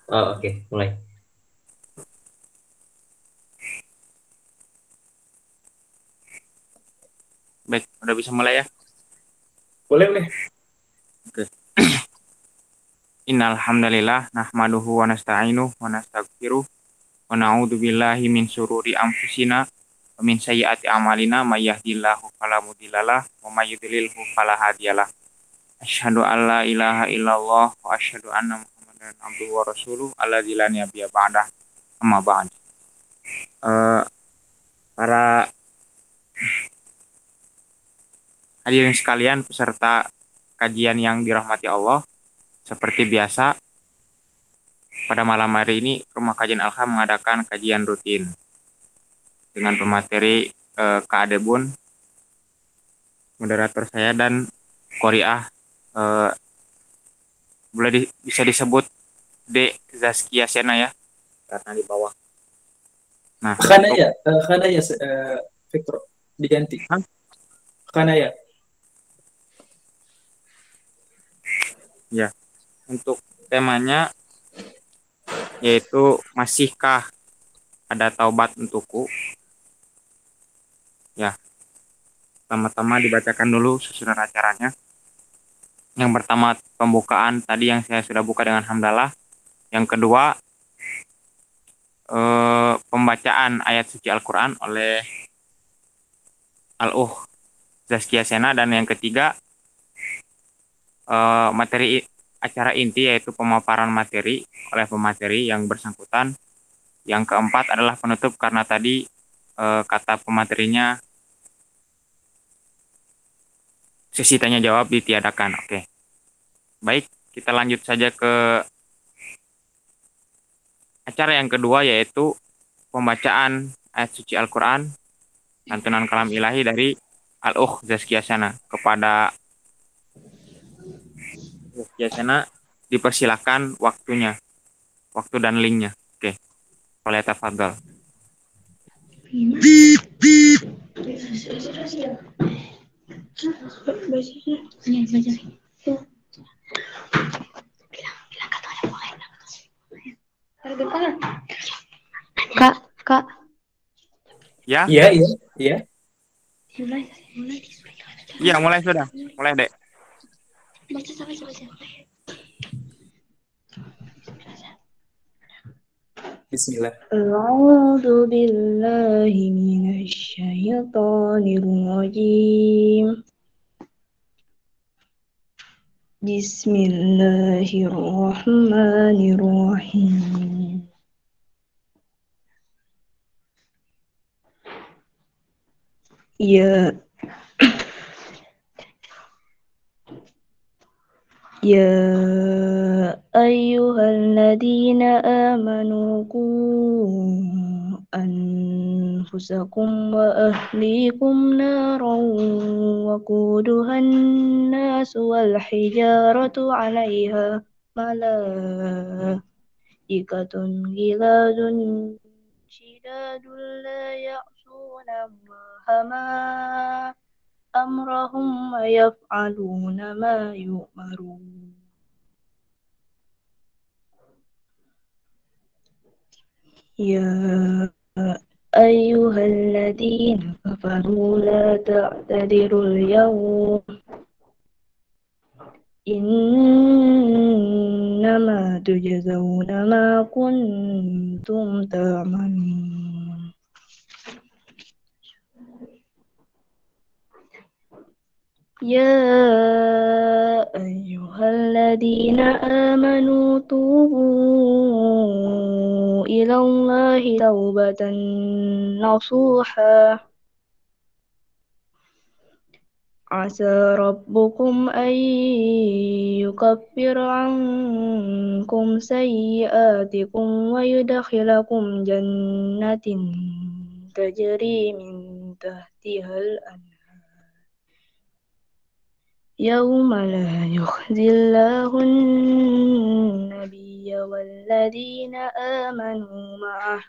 Oh, oke, mulai. Baik, udah bisa mulai ya? Boleh, boleh. Oke. Innal hamdalillah nahmaduhu wa nasta'inuhu wa nastaghfiruh wa na'udzu billahi min syururi anfusina wa min sayyiati a'malina may yahdihillahu fala mudhillalah wa may yudlilhu fala hadiyalah. Asyhadu an la ilaha illallah wa asyhadu anna Muhammadan abduhu wa rasuluh alladzi la nabiyya ba'dah. Amma ba'd. Eh, para hadirin sekalian peserta kajian yang dirahmati Allah, seperti biasa pada malam hari ini Rumah Kajian Alham mengadakan kajian rutin dengan pemateri Kak Adebun, moderator saya dan Koriah, eh, bisa disebut D Zaskia Sena ya karena di bawah. Nah, untuk Khanaya, Khanaya, Victor diganti. Hah? Khanaya. Ya, untuk temanya yaitu masihkah ada taubat untukku? Ya, pertama-tama dibacakan dulu susunan acaranya. Yang pertama pembukaan tadi yang saya sudah buka dengan hamdalah. Yang kedua pembacaan ayat suci Al-Quran oleh Al-Uh Zaskia Sena, dan yang ketiga materi acara inti yaitu pemaparan materi oleh pemateri yang bersangkutan. Yang keempat adalah penutup karena tadi kata pematerinya sesi tanya jawab ditiadakan. Oke, baik, kita lanjut saja ke acara yang kedua yaitu pembacaan ayat suci Al-Quran, lantunan kalam ilahi dari Al-Uh Zaskia Sena. Kepada Zaskia Sena dipersilakan waktunya, waktu dan linknya. Oke, boleh tafadhol. Kak, Kak, Ya, Iya, iya, iya. mulai, mulai. iya mulai sudah, mulai dek. Baca, baca, baca. Bismillah. A'udzu billahi minasy syaithanir rajim. Bismillahirrahmanirrahim. Ya يا أيها الذين آمنوا قوا أنفسكم وأهليكم نارا وقودها الناس والحجارة عليها ملائكة غلاظ شداد لا يعصون الله ما أمرهم ويفعلون ما يؤمرون يا أيها الذين كفروا لا تعتذروا اليوم إنما تجزون ما كنتم تعملون يا أيها الذين آمنوا توبوا إلى الله توبة نصوحا عسى ربكم أن يكفر عنكم سيئاتكم ويدخلكم جنات تجري من تحتها الأنهار يوم لا يخزي الله النبي والذين آمنوا معه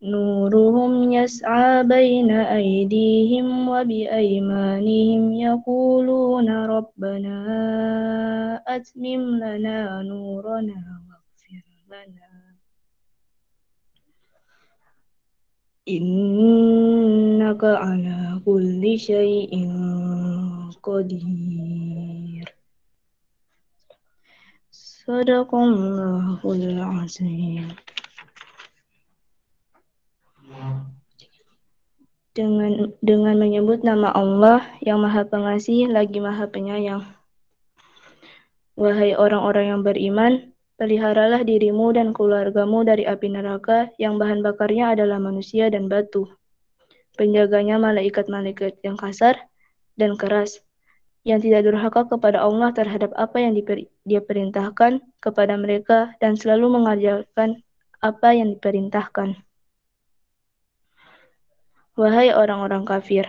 نورهم يسعى بين أيديهم وبأيمانهم يقولون ربنا وأتمم لنا نورنا واغفر لنا إنك على كل شيء قدير صدق الله العظيم. Dengan menyebut nama Allah yang Maha Pengasih lagi Maha Penyayang. Wahai orang-orang yang beriman, peliharalah dirimu dan keluargamu dari api neraka yang bahan bakarnya adalah manusia dan batu. Penjaganya malaikat-malaikat yang kasar dan keras, yang tidak durhaka kepada Allah terhadap apa yang Dia perintahkan kepada mereka dan selalu mengerjakan apa yang diperintahkan. Wahai orang-orang kafir,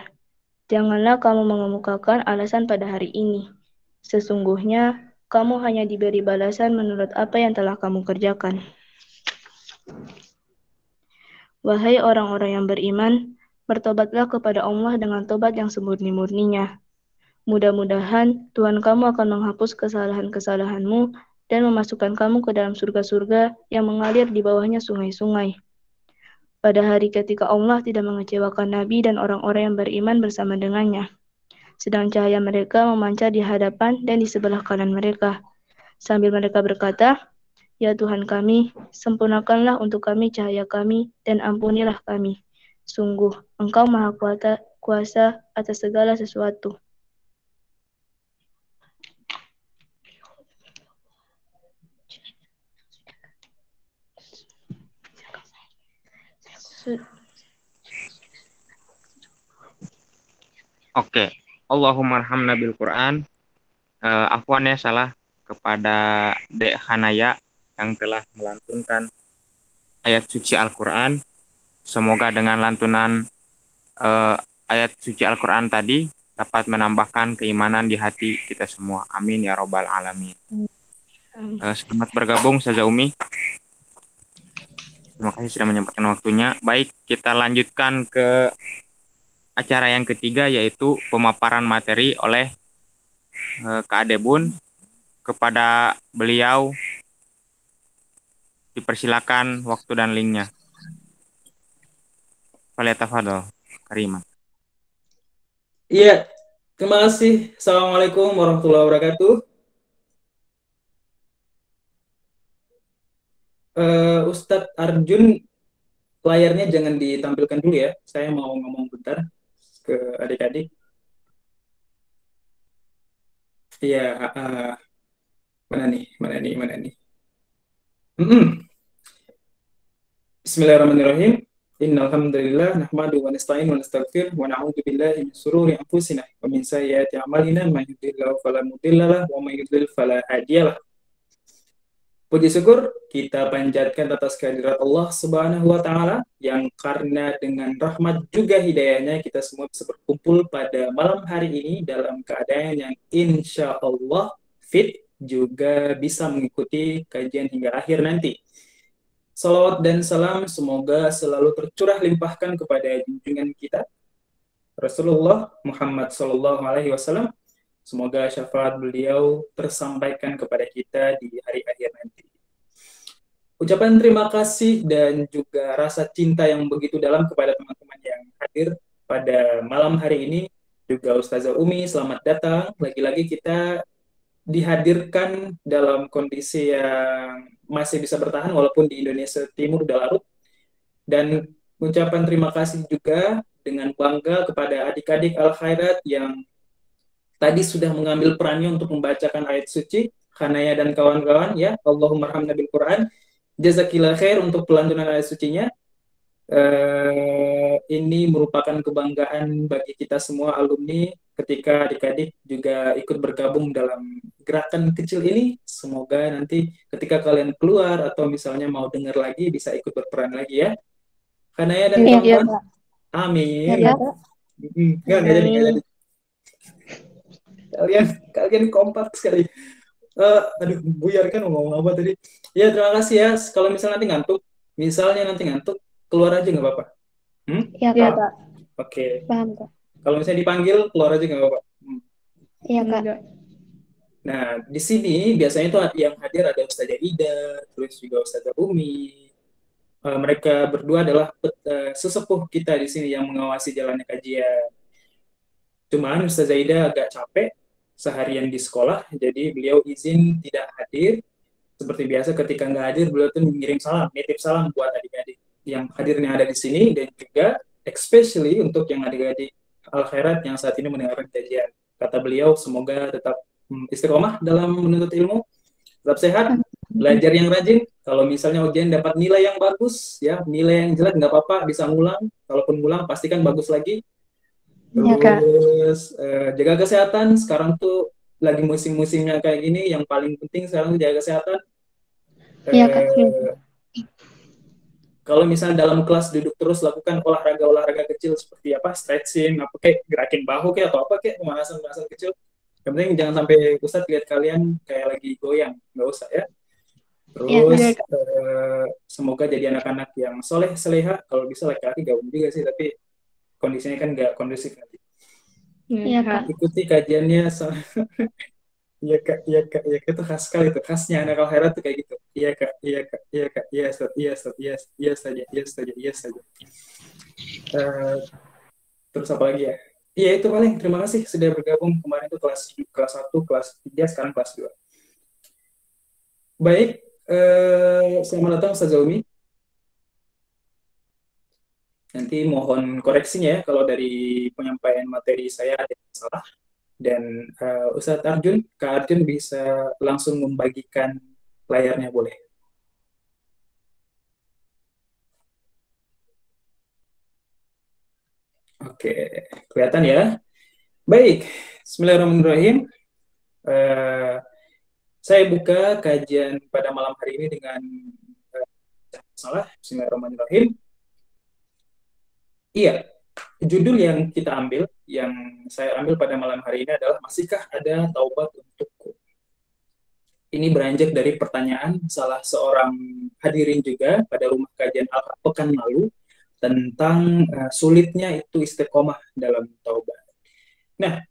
janganlah kamu mengemukakan alasan pada hari ini. Sesungguhnya, kamu hanya diberi balasan menurut apa yang telah kamu kerjakan. Wahai orang-orang yang beriman, bertobatlah kepada Allah dengan tobat yang semurni-murninya. Mudah-mudahan Tuhan kamu akan menghapus kesalahan-kesalahanmu dan memasukkan kamu ke dalam surga-surga yang mengalir di bawahnya sungai-sungai. Pada hari ketika Allah tidak mengecewakan Nabi dan orang-orang yang beriman bersama dengannya. Sedang cahaya mereka memancar di hadapan dan di sebelah kanan mereka. Sambil mereka berkata, Ya Tuhan kami, sempurnakanlah untuk kami cahaya kami dan ampunilah kami. Sungguh, Engkau Maha Kuasa atas segala sesuatu. Oke. Allahumma arhamna bil Quran. Afwan ya salah kepada Dek Hanaya yang telah melantunkan ayat suci Al-Quran. Semoga dengan lantunan ayat suci Al-Quran tadi dapat menambahkan keimanan di hati kita semua. Amin ya robbal alamin. Selamat bergabung Ustazah Umi. Terima kasih sudah menyempatkan waktunya. Baik, kita lanjutkan ke acara yang ketiga, yaitu pemaparan materi oleh Kak Adebun. Kepada beliau dipersilakan waktu dan linknya. Falyatafadhol Kariman. Iya, terima kasih. Assalamualaikum warahmatullahi wabarakatuh. Ustadz Arjun, layarnya jangan ditampilkan dulu ya. Saya mau ngomong bentar ke adik-adik. Iya, mana nih? Bismillahirrahmanirrahim. Innal hamdalillah nahmadu wa nasta'inu wa nastaghfir wa na'udzu billahi min shururi anfusina wa min sayyiati a'malina may yahdihillahu fala mudhillalah wa may yudhlil fala hadiyalah. Puji syukur kita panjatkan atas kehadirat Allah Subhanahu wa taala yang karena dengan rahmat juga hidayahnya kita semua bisa berkumpul pada malam hari ini dalam keadaan yang insya Allah fit juga bisa mengikuti kajian hingga akhir nanti. Salawat dan salam semoga selalu tercurah limpahkan kepada junjungan kita Rasulullah Muhammad SAW. Semoga syafaat beliau tersampaikan kepada kita di hari akhir nanti. Ucapan terima kasih dan juga rasa cinta yang begitu dalam kepada teman-teman yang hadir pada malam hari ini. Juga Ustazah Umi, selamat datang. Lagi-lagi kita dihadirkan dalam kondisi yang masih bisa bertahan walaupun di Indonesia Timur udah larut. Dan ucapan terima kasih juga dengan bangga kepada adik-adik Al-Khairat yang tadi sudah mengambil perannya untuk membacakan ayat suci, Hanaya dan kawan-kawan ya. Allahumma arhamna bil Quran. Jazakillah khair untuk pelantunan ayat sucinya. Ini merupakan kebanggaan bagi kita semua alumni ketika adik-adik juga ikut bergabung dalam gerakan kecil ini. Semoga nanti ketika kalian keluar atau misalnya mau dengar lagi bisa ikut berperan lagi ya. Hanaya dan kawan-kawan. Amin. Enggak jadi. Kalian kompak sekali. Aduh, buyar kan ngomong apa tadi. Ya, terima kasih ya. Kalau misalnya nanti ngantuk, keluar aja nggak apa-apa. Iya, Kak. Oke. Paham, Kak. Kalau misalnya dipanggil, keluar aja nggak apa-apa. Iya, Kak. Nah, di sini biasanya tuh yang hadir ada Ustazah Ida, terus juga Ustazah Umi. Mereka berdua adalah sesepuh kita di sini yang mengawasi jalannya kajian. Cuman Ustazah Ida agak capek seharian di sekolah, jadi beliau izin tidak hadir. Seperti biasa ketika nggak hadir, beliau tuh mengirim salam, nitip salam buat adik-adik yang hadirnya ada di sini, dan juga especially untuk yang adik-adik Al Khairat yang saat ini mendengarkan kajian. Kata beliau, semoga tetap istiqomah dalam menuntut ilmu, tetap sehat, belajar yang rajin. Kalau misalnya ujian dapat nilai yang bagus, ya nilai yang jelek nggak apa-apa, bisa ngulang. Kalaupun ngulang, pastikan bagus lagi. Iya, Kak. Terus jaga kesehatan. Sekarang tuh lagi musim-musimnya kayak gini, yang paling penting sekarang tuh jaga kesehatan. Iya, Kak. Eh, Kalau misalnya dalam kelas duduk terus, lakukan olahraga-olahraga kecil seperti apa, stretching, apa kayak gerakin bahu kayak atau apa kayak pemanasan-pemanasan kecil. Yang penting jangan sampai Ustadz lihat kalian kayak lagi goyang, nggak usah ya. Iya, Terus Kak. semoga jadi anak-anak yang soleh, seleha. Kalau bisa laki-laki gabung juga sih, tapi kondisinya kan nggak kondusif nanti. Iya, Kak. Ikuti kajiannya. Iya kak, iya kak, iya kak, itu khas sekali tuh, khasnya anak Al tuh kayak gitu. Iya kak, iya kak, iya kak, iya Ustaz, iya Ustaz, iya, iya saja, iya saja, iya saja. Eh, terus apa lagi ya? Iya itu paling. Terima kasih sudah bergabung kemarin itu kelas kelas 1, kelas 3, sekarang kelas 2. Baik, selamat datang Ustaz Zaumi. Nanti mohon koreksinya ya kalau dari penyampaian materi saya ada yang salah. Dan Ustadz Arjun, Kak Arjun bisa langsung membagikan layarnya boleh. Oke, kelihatan ya. Baik, Bismillahirrahmanirrahim. Eh, saya buka kajian pada malam hari ini dengan salah. Bismillahirrahmanirrahim. Iya, judul yang kita ambil, yang saya ambil pada malam hari ini adalah masihkah ada taubat untukku? Ini beranjak dari pertanyaan salah seorang hadirin juga pada rumah kajian pekan lalu tentang sulitnya itu istiqomah dalam taubat. Nah,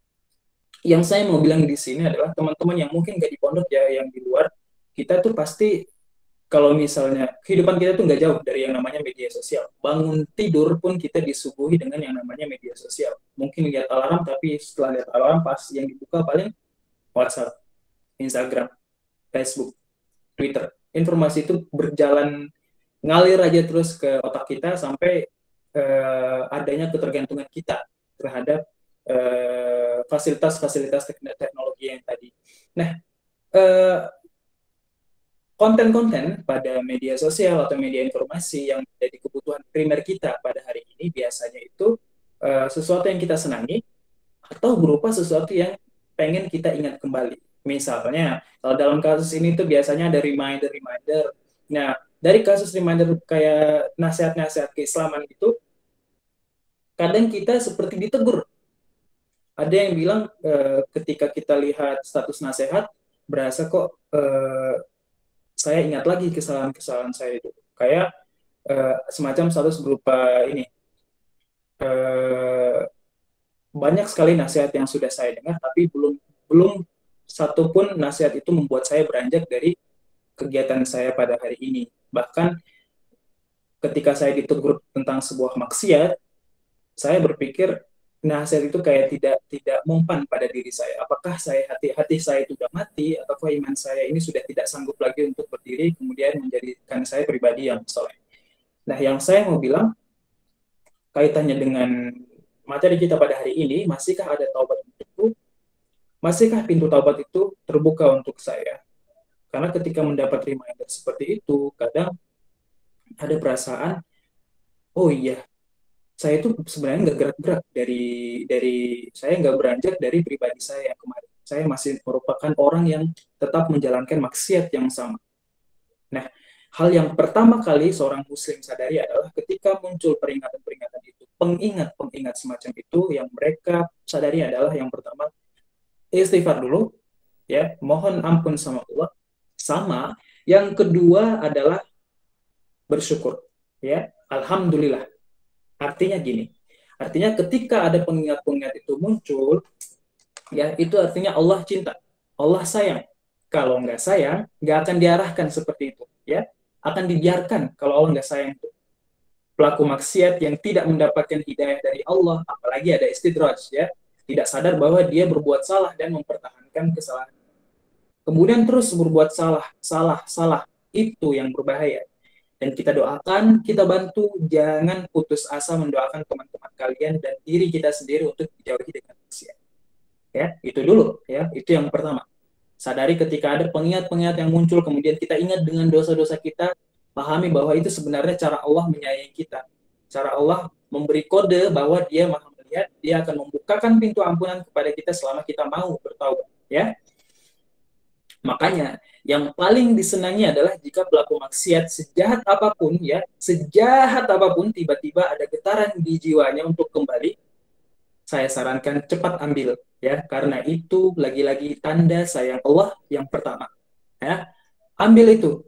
yang saya mau bilang di sini adalah teman-teman yang mungkin nggak di pondok ya, yang di luar, kita tuh pasti kalau misalnya kehidupan kita tuh nggak jauh dari yang namanya media sosial. Bangun tidur pun kita disuguhi dengan yang namanya media sosial. Mungkin lihat alarm, tapi setelah lihat alarm pas yang dibuka paling WhatsApp, Instagram, Facebook, Twitter. Informasi itu berjalan ngalir aja terus ke otak kita sampai adanya ketergantungan kita terhadap fasilitas-fasilitas teknologi yang tadi. Nah, konten-konten pada media sosial atau media informasi yang menjadi kebutuhan primer kita pada hari ini biasanya itu sesuatu yang kita senangi atau berupa sesuatu yang pengen kita ingat kembali. Misalnya, kalau dalam kasus ini tuh biasanya ada reminder-reminder. Nah, dari kasus reminder kayak nasihat-nasihat keislaman itu, kadang kita seperti ditegur. Ada yang bilang ketika kita lihat status nasihat, berasa kok saya ingat lagi kesalahan-kesalahan saya itu. Kayak semacam status berupa ini. Banyak sekali nasihat yang sudah saya dengar, tapi belum satupun nasihat itu membuat saya beranjak dari kegiatan saya pada hari ini. Bahkan ketika saya ditegur tentang sebuah maksiat, saya berpikir nasihat itu kayak tidak mempan pada diri saya. Apakah hati saya itu sudah mati, atau iman saya ini sudah tidak sanggup lagi untuk berdiri, kemudian menjadikan saya pribadi yang soleh. Nah, yang saya mau bilang kaitannya dengan materi kita pada hari ini, masihkah ada taubat untukku? Masihkah pintu taubat itu terbuka untuk saya? Karena ketika mendapat reminder seperti itu, kadang ada perasaan, oh iya, saya itu sebenarnya nggak gerak-gerak dari saya nggak beranjak dari pribadi saya yang kemarin. Saya masih merupakan orang yang tetap menjalankan maksiat yang sama. Nah, hal yang pertama kali seorang muslim sadari adalah ketika muncul peringatan-peringatan itu, pengingat-pengingat semacam itu, yang mereka sadari adalah yang pertama, istighfar dulu, ya, mohon ampun sama Allah. Sama, yang kedua adalah bersyukur, ya, alhamdulillah. Artinya gini, artinya ketika ada pengingat-pengingat itu muncul, ya, itu artinya Allah cinta. Allah sayang. Kalau nggak sayang, nggak akan diarahkan seperti itu, ya. Akan dibiarkan kalau Allah nggak sayang. Pelaku maksiat yang tidak mendapatkan hidayah dari Allah, apalagi ada istidraj, ya, tidak sadar bahwa dia berbuat salah dan mempertahankan kesalahan. Kemudian terus berbuat salah, salah, salah. Itu yang berbahaya. Dan kita doakan, kita bantu, jangan putus asa mendoakan teman-teman kalian dan diri kita sendiri untuk dijauhi dengan maksiat. Ya, itu dulu, ya, itu yang pertama. Sadari ketika ada pengingat-pengingat yang muncul, kemudian kita ingat dengan dosa-dosa kita, pahami bahwa itu sebenarnya cara Allah menyayangi kita. Cara Allah memberi kode bahwa dia maha melihat, dia akan membukakan pintu ampunan kepada kita selama kita mau bertaubat. Ya, makanya yang paling disenangi adalah jika pelaku maksiat sejahat apapun, ya, sejahat apapun, tiba-tiba ada getaran di jiwanya untuk kembali, saya sarankan cepat ambil, ya, karena itu lagi-lagi tanda sayang Allah yang pertama, ya. Ambil itu.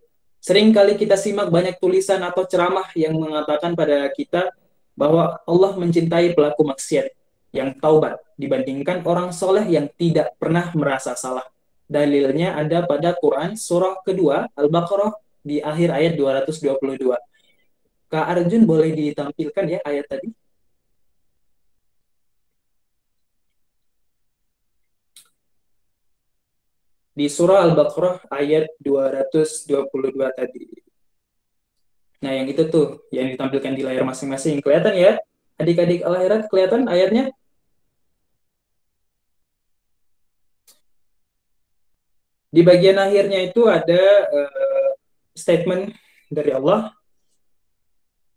Seringkali kita simak banyak tulisan atau ceramah yang mengatakan pada kita bahwa Allah mencintai pelaku maksiat yang taubat dibandingkan orang soleh yang tidak pernah merasa salah. Dalilnya ada pada Quran surah kedua Al-Baqarah di akhir ayat 222. Kak Arjun boleh ditampilkan ya ayat tadi? Di surah Al-Baqarah ayat 222 tadi. Nah, yang itu tuh, yang ditampilkan di layar masing-masing. Kelihatan ya? Adik-adik akhirat kelihatan ayatnya? Di bagian akhirnya itu ada statement dari Allah.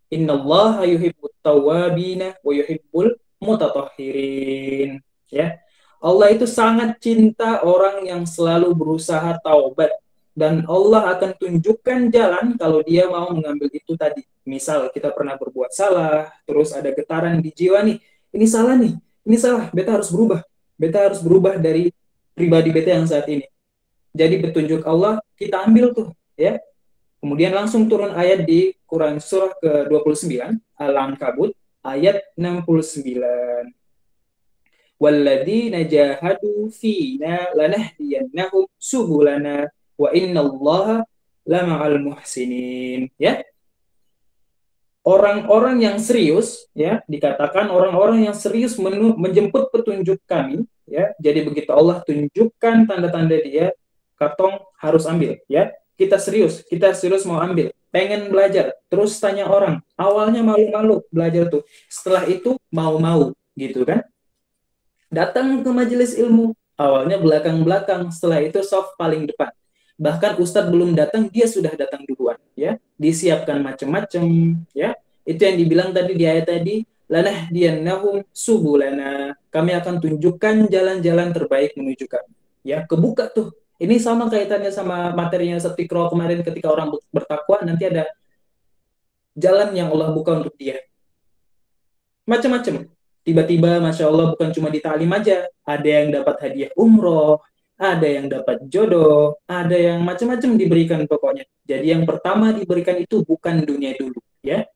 Innallaha yuhibbut tawwabina wa yuhibbul mutatahhirin. Ya. Allah itu sangat cinta orang yang selalu berusaha taubat dan Allah akan tunjukkan jalan kalau dia mau mengambil itu tadi. Misal kita pernah berbuat salah, terus ada getaran di jiwa nih. Ini salah nih, ini salah, beta harus berubah. Beta harus berubah dari pribadi beta yang saat ini. Jadi petunjuk Allah kita ambil tuh, ya. Kemudian langsung turun ayat di Quran surah ke-29 Al-Ankabut ayat 69. Walladzina jahadu fina lanahdiyannahum subulana wa innallaha lama'al muhsinin. Ya. Orang-orang yang serius, ya, dikatakan orang-orang yang serius menjemput petunjuk kami, ya. Jadi begitu Allah tunjukkan tanda-tanda dia, katong harus ambil, ya. Kita serius mau ambil, pengen belajar, terus tanya orang. Awalnya malu-malu belajar tuh, setelah itu mau-mau, gitu kan? Datang ke majelis ilmu, awalnya belakang-belakang, setelah itu soft paling depan. Bahkan ustadz belum datang, dia sudah datang duluan, ya. Disiapkan macam-macam, ya. Itu yang dibilang tadi di ayat tadi, lanahdiyannahum subulana. Kami akan tunjukkan jalan-jalan terbaik menuju kami. Ya, kebuka tuh. Ini sama kaitannya sama materinya Iqra kemarin ketika orang bertakwa, nanti ada jalan yang Allah buka untuk dia. Macam-macam. Tiba-tiba, Masya Allah, bukan cuma di ta'lim aja. Ada yang dapat hadiah umroh, ada yang dapat jodoh, ada yang macam-macam diberikan pokoknya. Jadi yang pertama diberikan itu bukan dunia dulu, ya,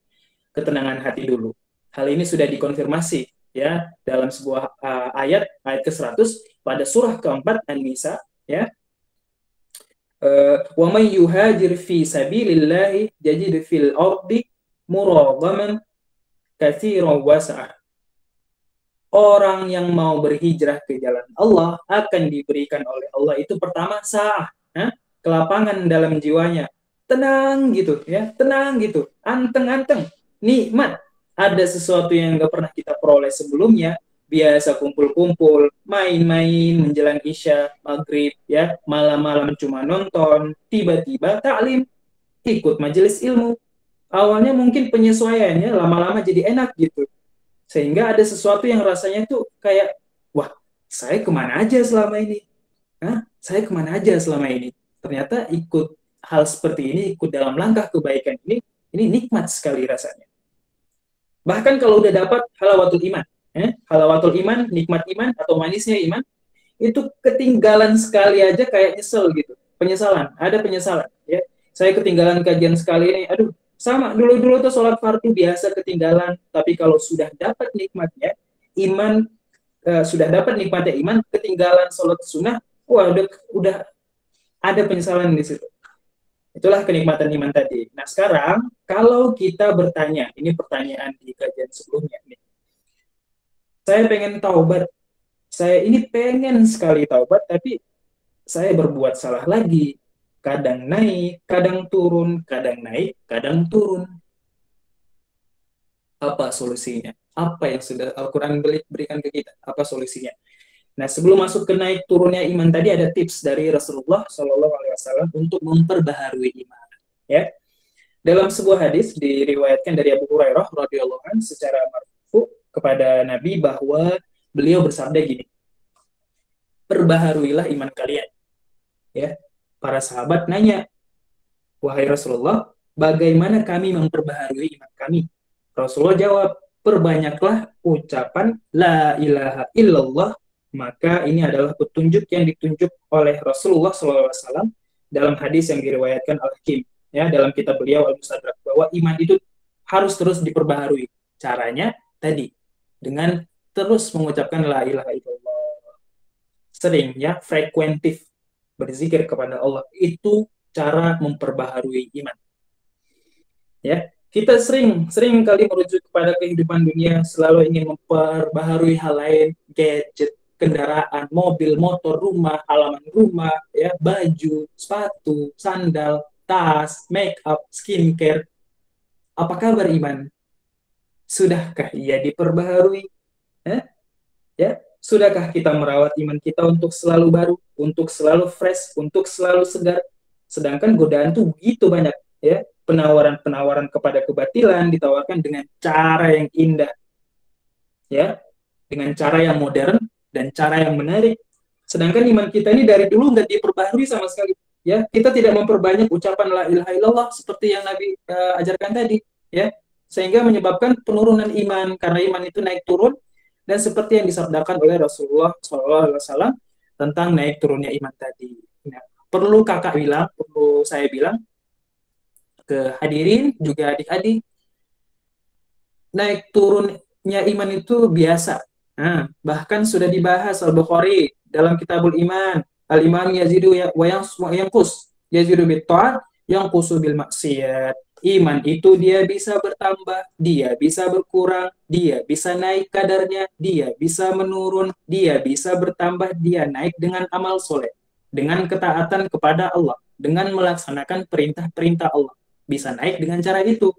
ketenangan hati dulu. Hal ini sudah dikonfirmasi, ya, dalam sebuah ayat ke-100 pada surah keempat An-Nisa, ya. Wa may yuhajir fi sabilillahi yajid fil ardi muragaman katsiran wasa'ah. Orang yang mau berhijrah ke jalan Allah akan diberikan oleh Allah itu pertama sa'ah, kelapangan dalam jiwanya, tenang gitu, ya, tenang gitu, anteng-anteng, nikmat. Ada sesuatu yang nggak pernah kita peroleh sebelumnya, biasa kumpul-kumpul, main-main menjelang isya, maghrib, ya, malam-malam cuma nonton, tiba-tiba taklim, ikut majelis ilmu. Awalnya mungkin penyesuaiannya lama-lama jadi enak gitu. Sehingga ada sesuatu yang rasanya tuh kayak, wah, saya kemana aja selama ini? Saya kemana aja selama ini? Ternyata ikut hal seperti ini, ikut dalam langkah kebaikan ini nikmat sekali rasanya. Bahkan kalau udah dapat halawatul iman, halawatul iman, nikmat iman atau manisnya iman, itu ketinggalan sekali aja kayak nyesel gitu. Penyesalan, ada penyesalan. Ya. Saya ketinggalan kajian sekali ini, aduh, sama, dulu-dulu tuh sholat fardu biasa ketinggalan, tapi kalau sudah dapat nikmatnya, iman, sudah dapat nikmatnya iman, ketinggalan sholat sunnah, Wah, udah ada penyesalan di situ. Itulah kenikmatan iman tadi. Nah, sekarang kalau kita bertanya, ini pertanyaan di kajian sebelumnya nih. Saya pengen taubat. Saya ini pengen sekali taubat, tapi saya berbuat salah lagi. Kadang naik, kadang turun, kadang naik, kadang turun. Apa solusinya? Apa yang sudah Al-Quran berikan ke kita? Apa solusinya? Nah, sebelum masuk ke naik turunnya iman tadi ada tips dari Rasulullah Shallallahu Alaihi Wasallam untuk memperbaharui iman. Ya, dalam sebuah hadis diriwayatkan dari Abu Hurairah radhiyallahu anhu secara marfu kepada Nabi bahwa beliau bersabda gini, perbaharuilah iman kalian. Ya, para sahabat nanya, wahai Rasulullah, bagaimana kami memperbaharui iman kami? Rasulullah jawab, perbanyaklah ucapan la ilaha illallah, maka ini adalah petunjuk yang ditunjuk oleh Rasulullah SAW dalam hadis yang diriwayatkan Al-Hakim, ya, dalam kitab beliau Al-Mustadrak, bahwa iman itu harus terus diperbaharui. Caranya tadi, dengan terus mengucapkan la ilaha illallah. Sering, ya, frekuentif berzikir kepada Allah. Itu cara memperbaharui iman. Ya, kita sering kali merujuk kepada kehidupan dunia, selalu ingin memperbaharui hal lain, gadget, kendaraan, mobil, motor, rumah, halaman rumah, ya, baju, sepatu, sandal, tas, make up, skincare. Apa kabar iman? Sudahkah ia diperbaharui? Ya, sudahkah kita merawat iman kita untuk selalu baru, untuk selalu fresh, untuk selalu segar? Sedangkan godaan tuh begitu banyak, ya. Penawaran-penawaran kepada kebatilan ditawarkan dengan cara yang indah, ya, dengan cara yang modern dan cara yang menarik. Sedangkan iman kita ini dari dulu nggak diperbaharui sama sekali, ya. Kita tidak memperbanyak ucapan la ilaha illallah seperti yang Nabi ajarkan tadi, ya, sehingga menyebabkan penurunan iman, karena iman itu naik turun, dan seperti yang disabdakan oleh Rasulullah SAW tentang naik turunnya iman tadi. Nah, perlu saya bilang ke hadirin, juga adik-adik, naik turunnya iman itu biasa. Nah, bahkan sudah dibahas Al-Bukhari dalam Kitabul Iman. Al-iman yazidu wa yanqus. Yazidu bit ta'at, yanqusu bil maksiyat. Iman itu dia bisa bertambah, dia bisa berkurang, dia bisa naik kadarnya, dia bisa menurun, dia bisa bertambah, dia naik dengan amal soleh, dengan ketaatan kepada Allah, dengan melaksanakan perintah-perintah Allah. Bisa naik dengan cara itu.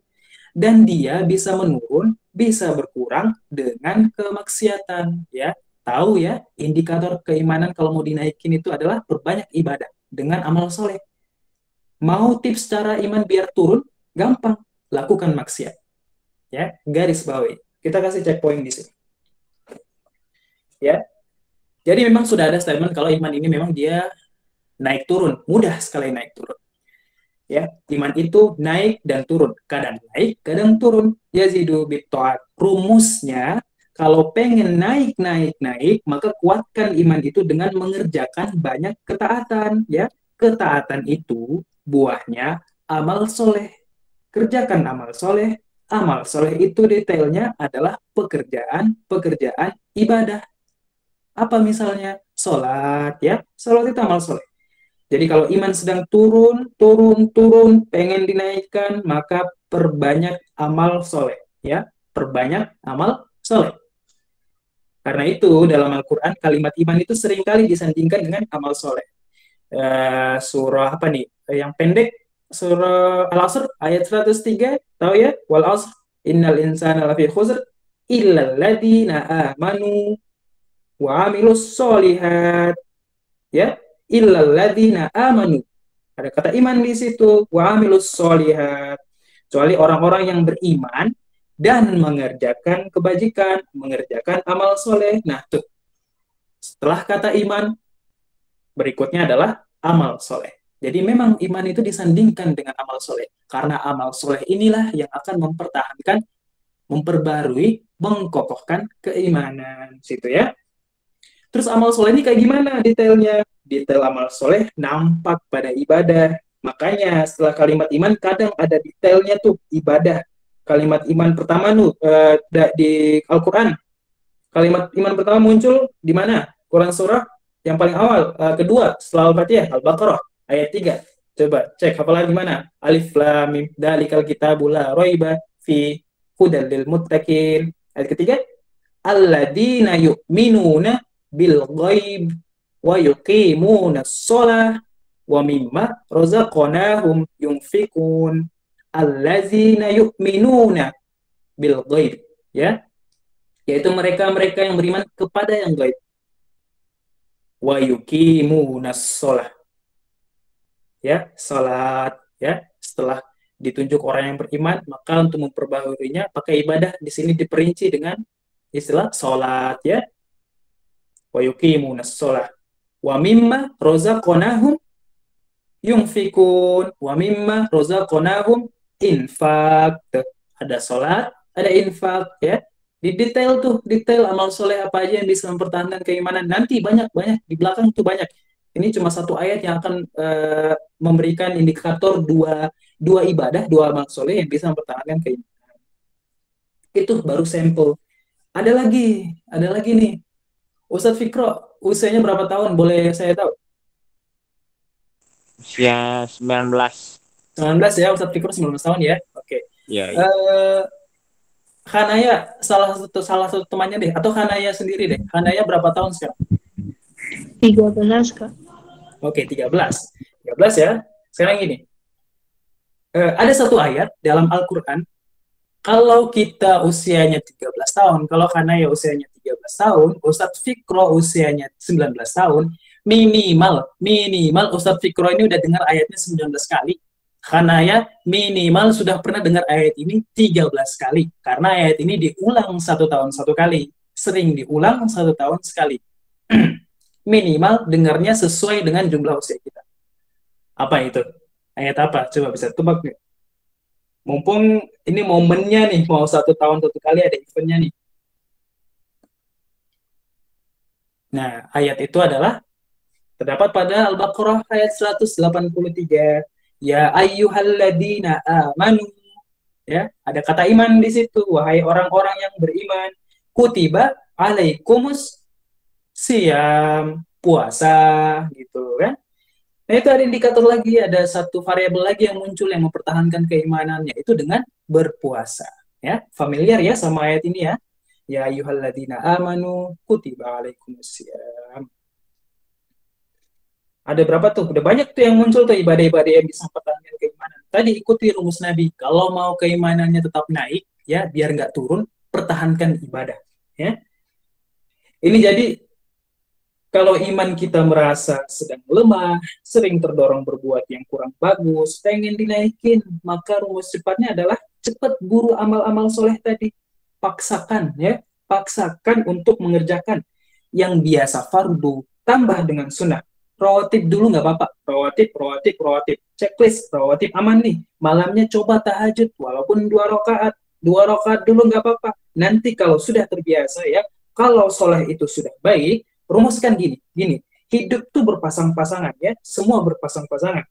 Dan dia bisa menurun, bisa berkurang dengan kemaksiatan, ya. Tahu, ya, indikator keimanan kalau mau dinaikin itu adalah perbanyak ibadah dengan amal soleh. Mau tips cara iman biar turun? Gampang, lakukan maksiat. Ya, garis bawahi. Kita kasih checkpoint di sini. Ya. Jadi memang sudah ada statement kalau iman ini memang dia naik turun, mudah sekali naik turun. Ya, iman itu naik dan turun, kadang naik, kadang turun. Yazidu bitta'at. Rumusnya, kalau pengen naik, maka kuatkan iman itu dengan mengerjakan banyak ketaatan. Ya, ketaatan itu buahnya amal soleh. Kerjakan amal soleh. Amal soleh itu detailnya adalah pekerjaan ibadah. Apa misalnya? Sholat, ya. Sholat itu amal soleh. Jadi kalau iman sedang turun, pengen dinaikkan, maka perbanyak amal soleh, ya, perbanyak amal soleh. Karena itu dalam Al-Quran kalimat iman itu seringkali disandingkan dengan amal soleh. Surah apa nih? Yang pendek, surah Al-Asr ayat 103, tahu ya? Wal asr innal insana lafi khusr illa alladziina amanu wa amilus solihat, ya. Illalladzina amanu. Ada kata iman di situ, wa amilus solihat. Kecuali orang-orang yang beriman dan mengerjakan kebajikan, mengerjakan amal soleh. Nah, tuh. Setelah kata iman, berikutnya adalah amal soleh. Jadi memang iman itu disandingkan dengan amal soleh. Karena amal soleh inilah yang akan mempertahankan, memperbarui, mengkokohkan keimanan. Situ, ya. Terus amal soleh ini kayak gimana detailnya? Detail amal soleh nampak pada ibadah. Makanya setelah kalimat iman kadang ada detailnya tuh ibadah. Kalimat iman pertama di Al-Quran. Kalimat iman pertama muncul di mana? Quran surah Yang paling awal, kedua setelah Al-Fatihah, Al-Baqarah ayat 3. Coba cek hafalan gimana? Alif lam mim dzalikal kitabul la raiba fi hudal lil muttaqin. Ayat ketiga, alladzina yu'minuna bil ghaib wa yuqimuna shalah wa mimma razaqnahum yunfikun. Alladzina yu'minuna bil ghaib, ya, yaitu mereka-mereka yang beriman kepada yang gaib. Wa yuqimunas shalah, ya, salat, ya. Setelah ditunjuk orang yang beriman, maka untuk memperbaharuinya pakai ibadah di sini diperinci dengan istilah salat, ya. Wa yuqimunas shalah wa mimma razaqnahum yunfikun. Wa mimma razaqnahum infak. Ada salat, ada infak, ya. Di detail tuh, detail amal soleh apa aja yang bisa mempertahankan keimanan. Nanti banyak di belakang tuh banyak. Ini cuma satu ayat yang akan memberikan indikator dua ibadah, dua amal soleh yang bisa mempertahankan keimanan. Itu baru sampel. Ada lagi nih. Ustadz Fikro, usianya berapa tahun? Boleh saya tahu? Usia 19. 19 ya, Ustadz Fikro 19 tahun ya. Oke. Ya, ya. Hanaya salah satu temannya deh, atau Hanaya sendiri deh. Hanaya berapa tahun sekarang? 13, Kak. Oke, 13 ya. Sekarang gini, ada satu ayat dalam Al-Quran, kalau kita usianya 13 tahun, kalau Hanaya usianya 13 tahun, Ustadz Fikro usianya 19 tahun, minimal Ustadz Fikro ini udah dengar ayatnya 19 kali. Hanaya minimal sudah pernah dengar ayat ini 13 kali. Karena ayat ini diulang 1 tahun 1 kali. Sering diulang 1 tahun sekali. Minimal dengarnya sesuai dengan jumlah usia kita. Apa itu? Ayat apa? Coba bisa tebak nih. Mumpung ini momennya nih, mau 1 tahun 1 kali ada eventnya nih. Nah, ayat itu adalah terdapat pada Al-Baqarah ayat 183. Ya ayyuhalladzina amanu, ya, ada kata iman di situ. Wahai orang-orang yang beriman, kutiba alaikumus siyam, puasa, gitu kan. Nah, itu ada indikator lagi, ada satu variabel lagi yang muncul yang mempertahankan keimanannya, itu dengan berpuasa, ya. Familiar ya sama ayat ini ya. Ya ayyuhalladzina amanu kutiba alaikumus siyam. Ada berapa tuh? Udah banyak tuh yang muncul tuh ibadah-ibadah yang bisa mempertahankan keimanan. Tadi ikuti rumus Nabi. Kalau mau keimanannya tetap naik, ya, biar nggak turun, pertahankan ibadah. Ya. Ini jadi, kalau iman kita merasa sedang lemah, sering terdorong berbuat yang kurang bagus, pengen dinaikin, maka rumus cepatnya adalah cepat buru amal-amal soleh tadi. Paksakan, ya. Paksakan untuk mengerjakan yang biasa fardu, tambah dengan sunnah. Rawatib dulu nggak apa-apa. Rawatib. Checklist, rawatib aman nih. Malamnya coba tahajud, walaupun 2 rakaat. 2 rakaat dulu nggak apa-apa. Nanti kalau sudah terbiasa ya, kalau soleh itu sudah baik, rumuskan gini. Hidup tuh berpasang-pasangan ya. Semua berpasang-pasangan.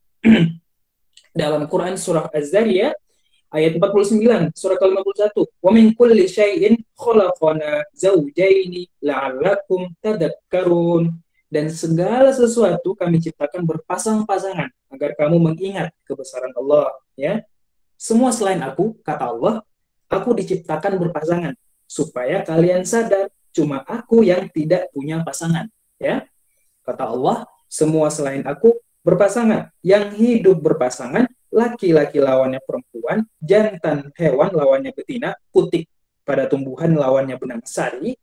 Dalam Quran surah Az-Zariyat, ayat 49, surah ke-51. Wa min kulli syai'in khalaqana zawjaini la'allakum tadakkarun. Dan segala sesuatu kami ciptakan berpasang-pasangan agar kamu mengingat kebesaran Allah, ya. Semua selain aku, kata Allah, aku diciptakan berpasangan supaya kalian sadar cuma aku yang tidak punya pasangan, ya. Kata Allah, semua selain aku berpasangan. Yang hidup berpasangan, laki-laki lawannya perempuan, jantan hewan lawannya betina, putih pada tumbuhan lawannya benang sari,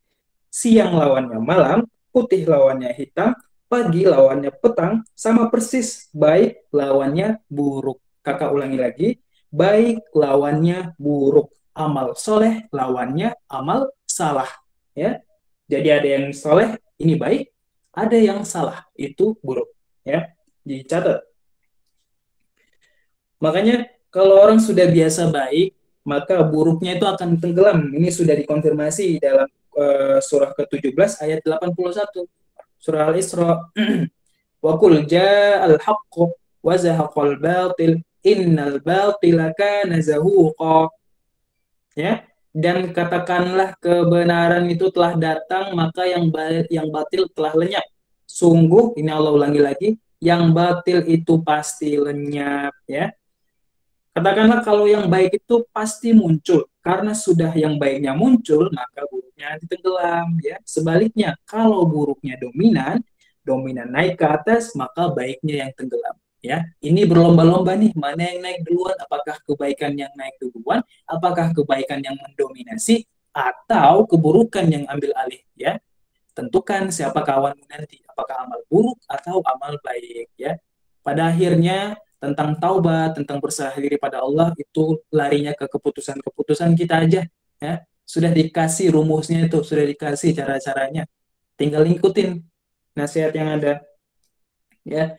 siang lawannya malam, putih lawannya hitam, pagi lawannya petang, sama persis baik lawannya buruk. Kakak ulangi lagi, baik lawannya buruk. Amal soleh lawannya amal salah. Ya, jadi ada yang soleh ini baik, ada yang salah itu buruk. Ya, dicatat. Makanya kalau orang sudah biasa baik, maka buruknya itu akan tenggelam. Ini sudah dikonfirmasi dalam surah ke-17 ayat 81. Surah Al-Isra. Wa qul ja'al haqqu wa zahaqal batil innal batila kana zahuqa. Ya, dan katakanlah kebenaran itu telah datang, maka yang batil telah lenyap. Sungguh, ini Allah ulangi lagi, yang batil itu pasti lenyap, ya. Katakanlah kalau yang baik itu pasti muncul, karena sudah yang baiknya muncul, maka buruknya nanti tenggelam, ya. Sebaliknya, kalau buruknya dominan, dominan naik ke atas, maka baiknya yang tenggelam, ya. Ini berlomba-lomba nih, mana yang naik duluan, apakah kebaikan yang naik duluan, apakah kebaikan yang mendominasi, atau keburukan yang ambil alih, ya. Tentukan siapa kawanmu nanti, apakah amal buruk atau amal baik, ya. Pada akhirnya tentang taubat, tentang berserah diri pada Allah itu larinya ke keputusan-keputusan kita aja, ya. Sudah dikasih rumusnya itu, sudah dikasih cara-caranya. Tinggal ngikutin nasihat yang ada, ya.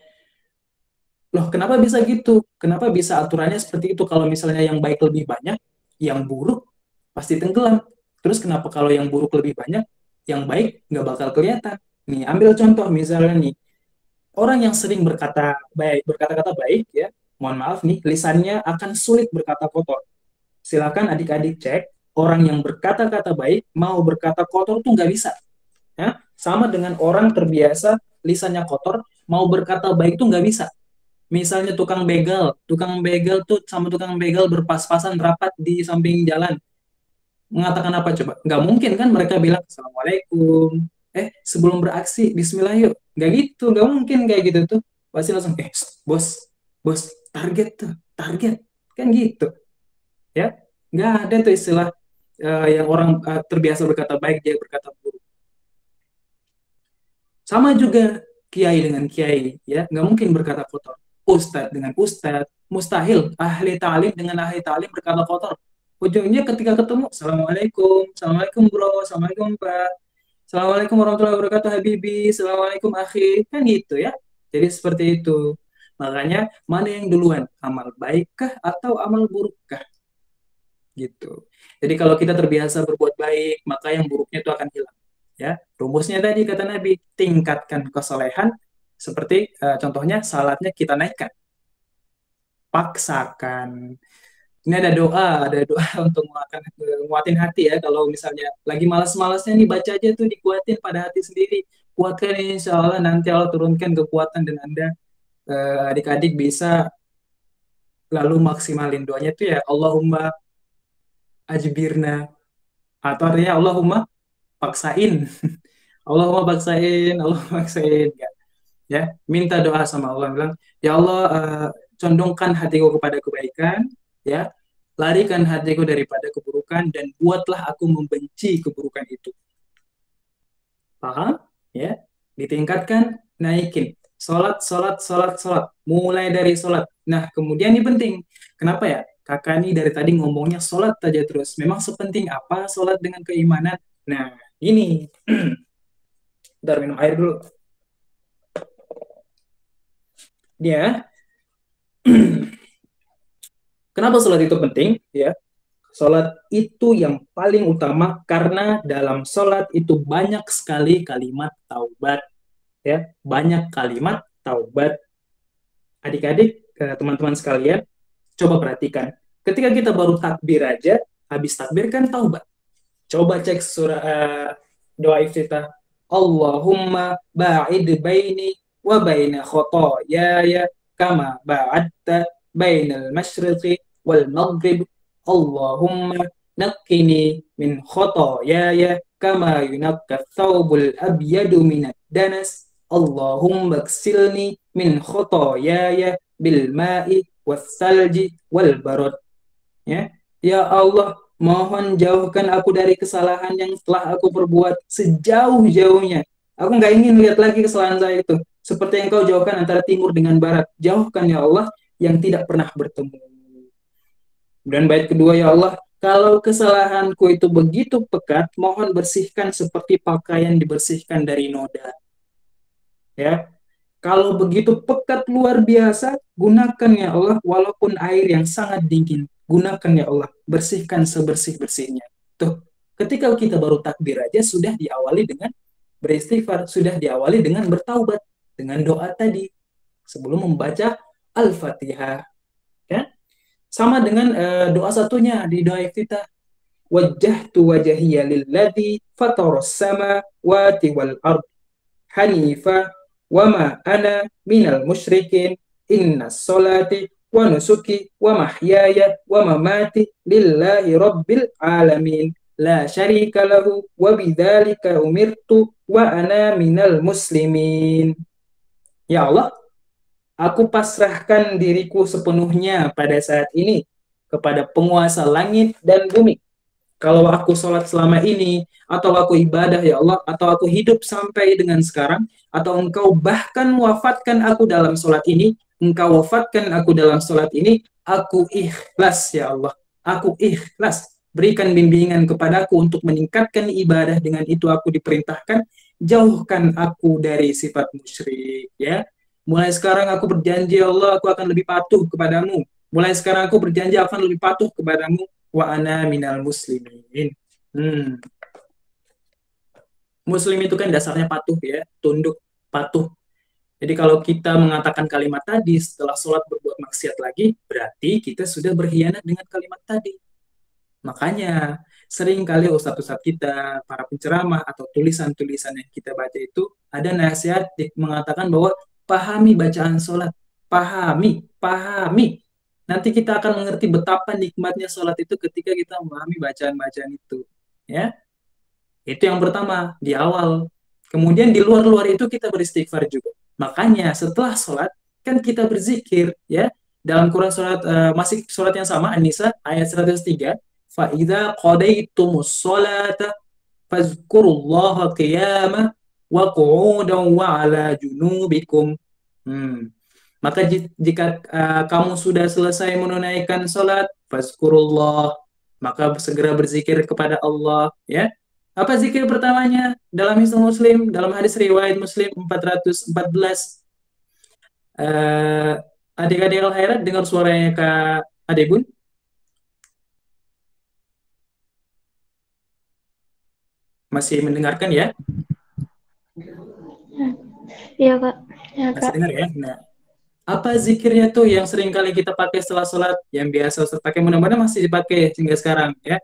Loh, kenapa bisa gitu? Kenapa bisa aturannya seperti itu? Kalau misalnya yang baik lebih banyak, yang buruk pasti tenggelam. Terus kenapa kalau yang buruk lebih banyak, yang baik nggak bakal kelihatan? Nih, ambil contoh misalnya nih, orang yang sering berkata baik, berkata-kata baik, ya, mohon maaf nih, lisannya akan sulit berkata kotor. Silakan adik-adik cek, orang yang berkata-kata baik mau berkata kotor tuh nggak bisa. Ya, sama dengan orang terbiasa lisannya kotor, mau berkata baik tuh nggak bisa. Misalnya tukang begal tuh sama tukang begal berpas-pasan rapat di samping jalan. Mengatakan apa coba? Nggak mungkin kan mereka bilang Assalamualaikum. Sebelum beraksi, Bismillah yuk. Nggak gitu, nggak mungkin kayak gitu tuh. Pasti langsung, bos, bos, target tuh, target. Kan gitu, ya. Nggak ada tuh istilah yang orang terbiasa berkata baik, dia berkata buruk. Sama juga kiai dengan kiai, ya. Nggak mungkin berkata kotor. Ustadz dengan ustadz, mustahil ahli ta'lim dengan ahli ta'lim berkata kotor. Ujungnya ketika ketemu, Assalamualaikum, Assalamualaikum bro, Assalamualaikum Pak, Assalamualaikum warahmatullahi wabarakatuh Habibi, Assalamualaikum akhi, kan gitu ya. Jadi seperti itu. Makanya mana yang duluan, amal baikkah atau amal burukkah? Gitu. Jadi kalau kita terbiasa berbuat baik, maka yang buruknya itu akan hilang. Ya, rumusnya tadi kata Nabi, tingkatkan kesolehan, seperti contohnya salatnya kita naikkan, paksakan. Ini ada doa untuk nguatin hati ya. Kalau misalnya lagi malas-malasnya nih baca aja tuh dikuatin pada hati sendiri. Kuatkan insya Allah nanti Allah turunkan kekuatan dan Anda adik-adik bisa lalu maksimalin doanya tuh ya Allahumma ajbirna, atau artinya Allahumma paksain. Allahumma paksain, Allahumma paksain. Ya, minta doa sama Allah bilang, ya Allah condongkan hatiku kepada kebaikan, ya, larikan hatiku daripada keburukan dan buatlah aku membenci keburukan itu. Paham? Ya, ditingkatkan, naikin. Sholat, sholat, sholat, sholat. Mulai dari sholat. Nah, kemudian ini penting. Kenapa ya? Kakak ini dari tadi ngomongnya sholat aja terus. Memang sepenting apa sholat dengan keimanan? Nah, ini. Bentar, minum air dulu. Dia, kenapa sholat itu penting? Ya, sholat itu yang paling utama karena dalam sholat itu banyak sekali kalimat taubat. Ya, banyak kalimat taubat. Adik-adik, teman-teman sekalian, coba perhatikan. Ketika kita baru takbir aja, habis takbir kan taubat. Coba cek surah doa iftitah. Allahumma ba'id baini wa baina khotoyaya kama ba'adta bainal masyriqi wal maghrib. Allahumma naqqini min khotoyaya kama yunaqqa thawbul abyadu minad danas. Allahumma gsilni min khotoyaya bil ma'i wassalji wal barad. Ya, ya Allah, mohon jauhkan aku dari kesalahan yang telah aku perbuat sejauh-jauhnya. Aku nggak ingin lihat lagi kesalahan saya itu. Seperti yang kau jauhkan antara timur dengan barat. Jauhkan ya Allah yang tidak pernah bertemu. Dan bait kedua, ya Allah, kalau kesalahanku itu begitu pekat, mohon bersihkan seperti pakaian dibersihkan dari noda. Ya, kalau begitu pekat luar biasa, gunakan ya Allah, walaupun air yang sangat dingin. Gunakan ya Allah, bersihkan sebersih-bersihnya. Tuh, ketika kita baru takbir aja sudah diawali dengan beristighfar, sudah diawali dengan bertaubat, dengan doa tadi sebelum membaca Al-Fatihah. Ya. Sama dengan doa satunya di doa iftitah. Wajjahtu wajhiya lilladzi fataras samawati wal ard hanifa wa ma ana minal musyrikin inna sholati wa nusuki wa mahyaya wa mamati lillahi rabbil alamin la syarika lahu wa bidzalika umirtu wa ana minal muslimin. Ya Allah, aku pasrahkan diriku sepenuhnya pada saat ini kepada penguasa langit dan bumi. Kalau aku sholat selama ini, atau aku ibadah ya Allah, atau aku hidup sampai dengan sekarang, atau engkau bahkan wafatkan aku dalam sholat ini, engkau wafatkan aku dalam sholat ini, aku ikhlas ya Allah. Aku ikhlas. Berikan bimbingan kepadaku untuk meningkatkan ibadah, dengan itu aku diperintahkan, jauhkan aku dari sifat musyrik ya. Mulai sekarang aku berjanji ya Allah, aku akan lebih patuh kepadamu. Mulai sekarang aku berjanji akan lebih patuh kepadamu. Wa ana minal muslimin. Muslim itu kan dasarnya patuh ya, tunduk, patuh. Jadi kalau kita mengatakan kalimat tadi setelah sholat berbuat maksiat lagi, berarti kita sudah berkhianat dengan kalimat tadi. Makanya sering kali ustadz-ustadz kita, para penceramah atau tulisan-tulisan yang kita baca itu ada nasihat mengatakan bahwa pahami bacaan sholat, pahami, pahami. Nanti kita akan mengerti betapa nikmatnya sholat itu ketika kita memahami bacaan-bacaan itu. Ya, itu yang pertama di awal. Kemudian di luar-luar itu kita beristighfar juga. Makanya setelah sholat kan kita berzikir ya. Dalam Quran masih surat yang sama An-Nisa ayat 103. فَإِذَا قَضَيْتُمُ الصَّلَاةَ فَاذْكُرُوا اللَّهَ قِيَامًا وَقُعُودًا وَعَلَى جُنُوبِكُمْ. Maka jika kamu sudah selesai menunaikan salat, fazkurullah, maka segera berzikir kepada Allah ya. Apa zikir pertamanya? Dalam Hisnul Muslim, dalam hadis riwayat Muslim 414. Adik-adik al-khairat dengar suaranya Kak Adebun? Masih mendengarkan ya? Iya Kak. Ya, Masih Kak. dengar ya? Nah, apa zikirnya tuh yang sering kali kita pakai setelah sholat, yang biasa Ustaz pakai, mudah-mudahan masih dipakai hingga sekarang ya.